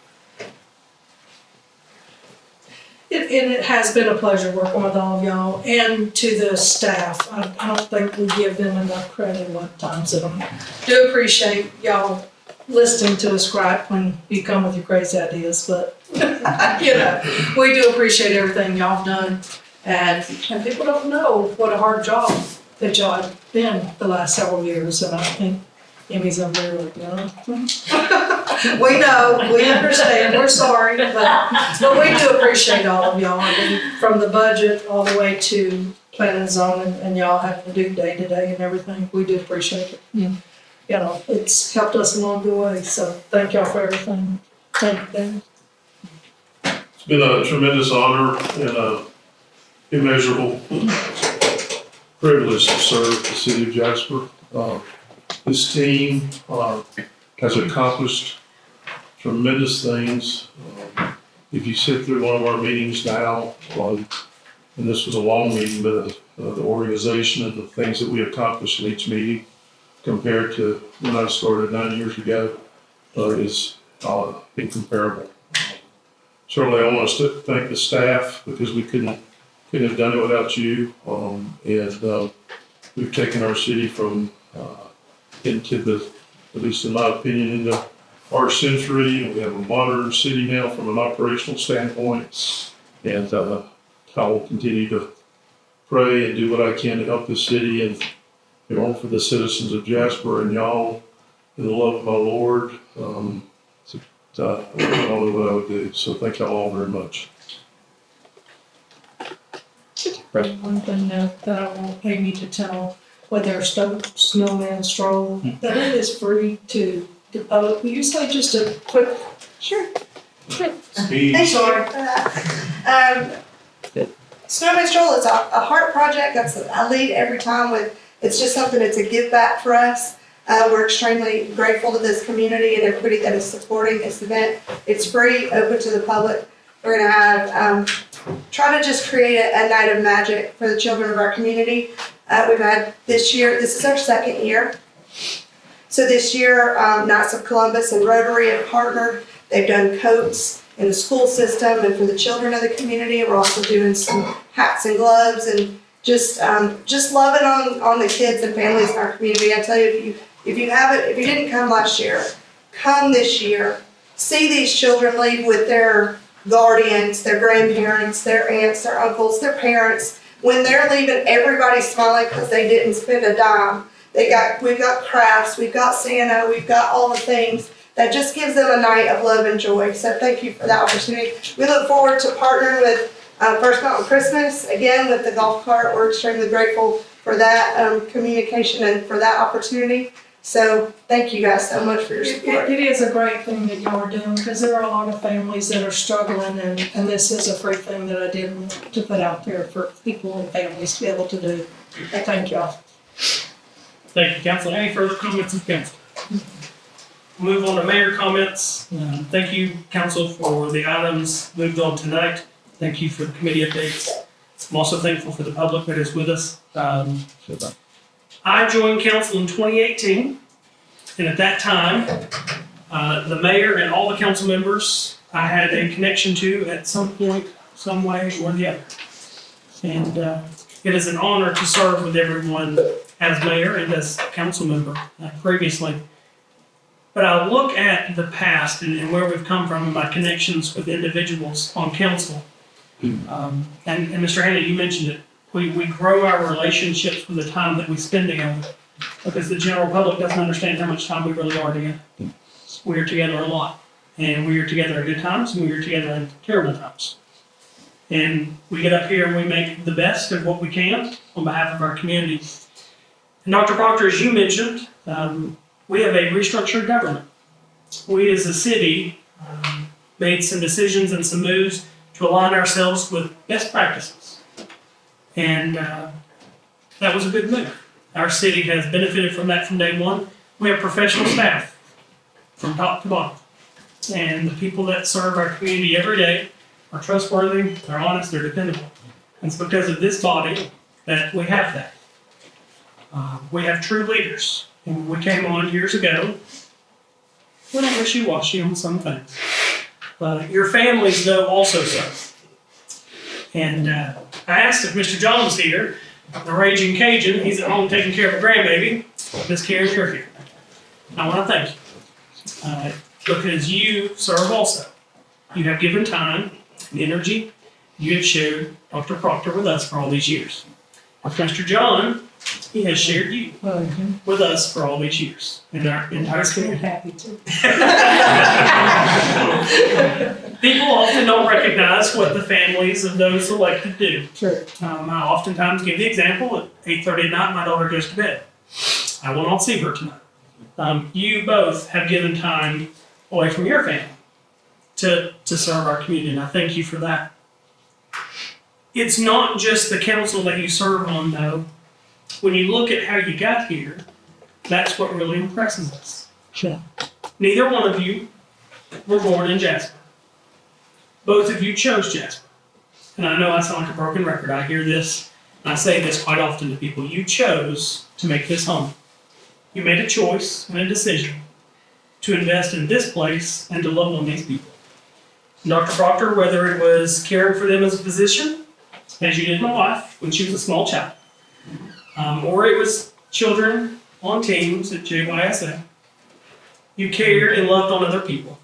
And it has been a pleasure working with all of y'all, and to the staff. I don't think we give them enough credit a lot of times. So I do appreciate y'all listening to us gripe when you come with your crazy ideas, but we do appreciate everything y'all have done. And people don't know what a hard job that y'all have been the last several years, and I think Emmy's over there like, we know, we understand, we're sorry, but we do appreciate all of y'all. I mean, from the budget all the way to planning and zoning, and y'all have to do day to day and everything. We do appreciate it. It's helped us along the way, so thank y'all for everything. Thank you, Dan. It's been a tremendous honor and a immeasurable privilege to serve the city of Jasper. This team has accomplished tremendous things. If you sit through one of our meetings now, and this was a long meeting, but the organization and the things that we accomplished in each meeting compared to when I started 9 years ago is incomparable. Certainly I want to thank the staff, because we couldn't have done it without you. And we've taken our city from into the, at least in my opinion, into our century. We have a modern city now from an operational standpoint. And I will continue to pray and do what I can to help this city, and for the citizens of Jasper and y'all, in the love of my Lord. I don't know what I would do. So thank y'all all very much. One thing that I want Amy to tell, with their snowman stroll, that it is free to will you say just a quick? Sure. Speed. Thank you. Snowman Stroll is a heart project. I lead every time with. It's just something that's a give back for us. We're extremely grateful to this community and everybody that is supporting this event. It's free, open to the public. We're gonna have, try to just create a night of magic for the children of our community. We've had this year, this is our second year. So this year, Knights of Columbus and Rotary have partnered. They've done coats in the school system and for the children of the community. We're also doing some hats and gloves and just loving on the kids and families in our community. I tell you, if you didn't come last year, come this year. See these children leave with their guardians, their grandparents, their aunts, their uncles, their parents. When they're leaving, everybody's smiling because they didn't spend a dime. We've got crafts, we've got Santa, we've got all the things that just gives them a night of love and joy. So thank you for that opportunity. We look forward to partnering with First Mountain Christmas, again with the golf cart. We're extremely grateful for that communication and for that opportunity. So thank you guys so much for your support. It is a great thing that y'all are doing because there are a lot of families that are struggling and this is a free thing that I did want to put out there for people and families to be able to do. Thank y'all. Thank you, Council. Any further comments of Council? Move on to Mayor comments. Thank you, Council, for the items moved on tonight. Thank you for the committee updates. I'm also thankful for the public that is with us. I joined council in 2018, and at that time, the mayor and all the council members I had a connection to at some point, some way or the other. And it is an honor to serve with everyone as mayor and as council member previously. But I look at the past and where we've come from and my connections with individuals on council. And Mr. Hanna, you mentioned it. We grow our relationships with the time that we spend together because the general public doesn't understand how much time we really are together. We are together a lot, and we are together at good times, and we are together in terrible times. And we get up here and we make the best of what we can on behalf of our community. And Dr. Proctor, as you mentioned, we have a restructured government. We as a city made some decisions and some moves to align ourselves with best practices. And that was a good move. Our city has benefited from that from day one. We have professional staff from top to bottom. And the people that serve our community every day are trustworthy, they're honest, they're dependable. And it's because of this body that we have that. We have true leaders. And we came on years ago, we're not wishy-washy on some things. But your families, though, also serve. And I asked if Mr. John was here, the Raging Cajun. He's at home taking care of a grandbaby. Miss Karen, you're here. I want to thank you because you serve also. You have given time and energy. You have shared Dr. Proctor with us for all these years. With Mr. John, he has shared you with us for all these years. In our entire community. Happy to. People often don't recognize what the families of those elected do. Sure. I oftentimes give the example at 8:30 at night, my daughter goes to bed. I will not see her tonight. You both have given time away from your family to serve our community, and I thank you for that. It's not just the council that you serve on, though. When you look at how you got here, that's what really impresses us. Sure. Neither one of you were born in Jasper. Both of you chose Jasper. And I know I sound like a broken record. I hear this, and I say this quite often to people. You chose to make this home. You made a choice and a decision to invest in this place and to love on these people. And Dr. Proctor, whether it was caring for them as a physician, as you did my wife when she was a small child, or it was children on Teems at JYSA, you cared and loved on other people.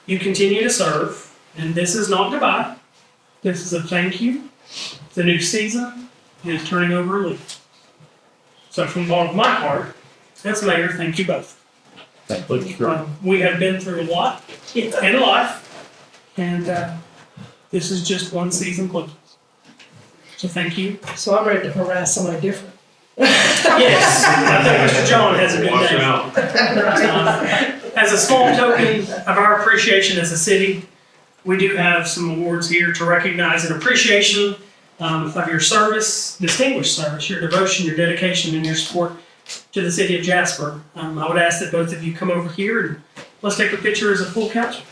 You continue to serve, and this is not goodbye. This is a thank you. It's a new season, and it's turning over a leaf. So from the bottom of my heart, as mayor, thank you both. We have been through a lot in life, and this is just one season closes. So thank you. So I'm ready to harass somebody different. Yes, I think Mr. John has a good name. As a small token of our appreciation as a city, we do have some awards here to recognize an appreciation of your service, distinguished service, your devotion, your dedication, and your support to the city of Jasper. I would ask that both of you come over here and let's take a picture as a full council.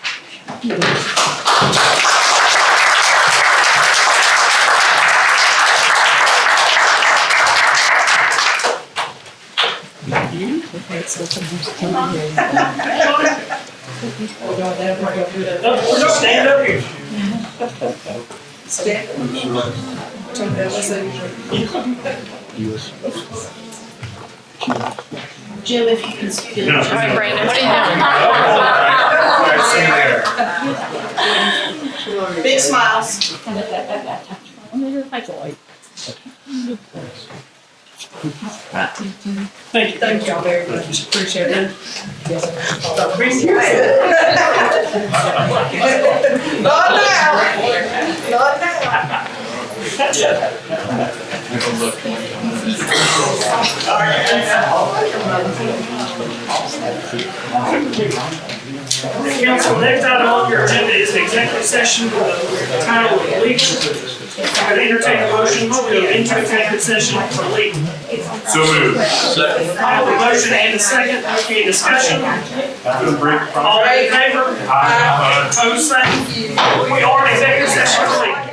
Stand up here. Jim, if you can scoot it. No. All right, Brandon, what do you think? Big smiles. Thank y'all very much. Appreciate it. Not now. Council, next item on your agenda is the executive session for the title of legal. I would entertain a motion to go into executive session for legal. So moved. I have a motion and a second. Any discussion? All in favor? Aye. Opposed, same. We are in executive session for legal.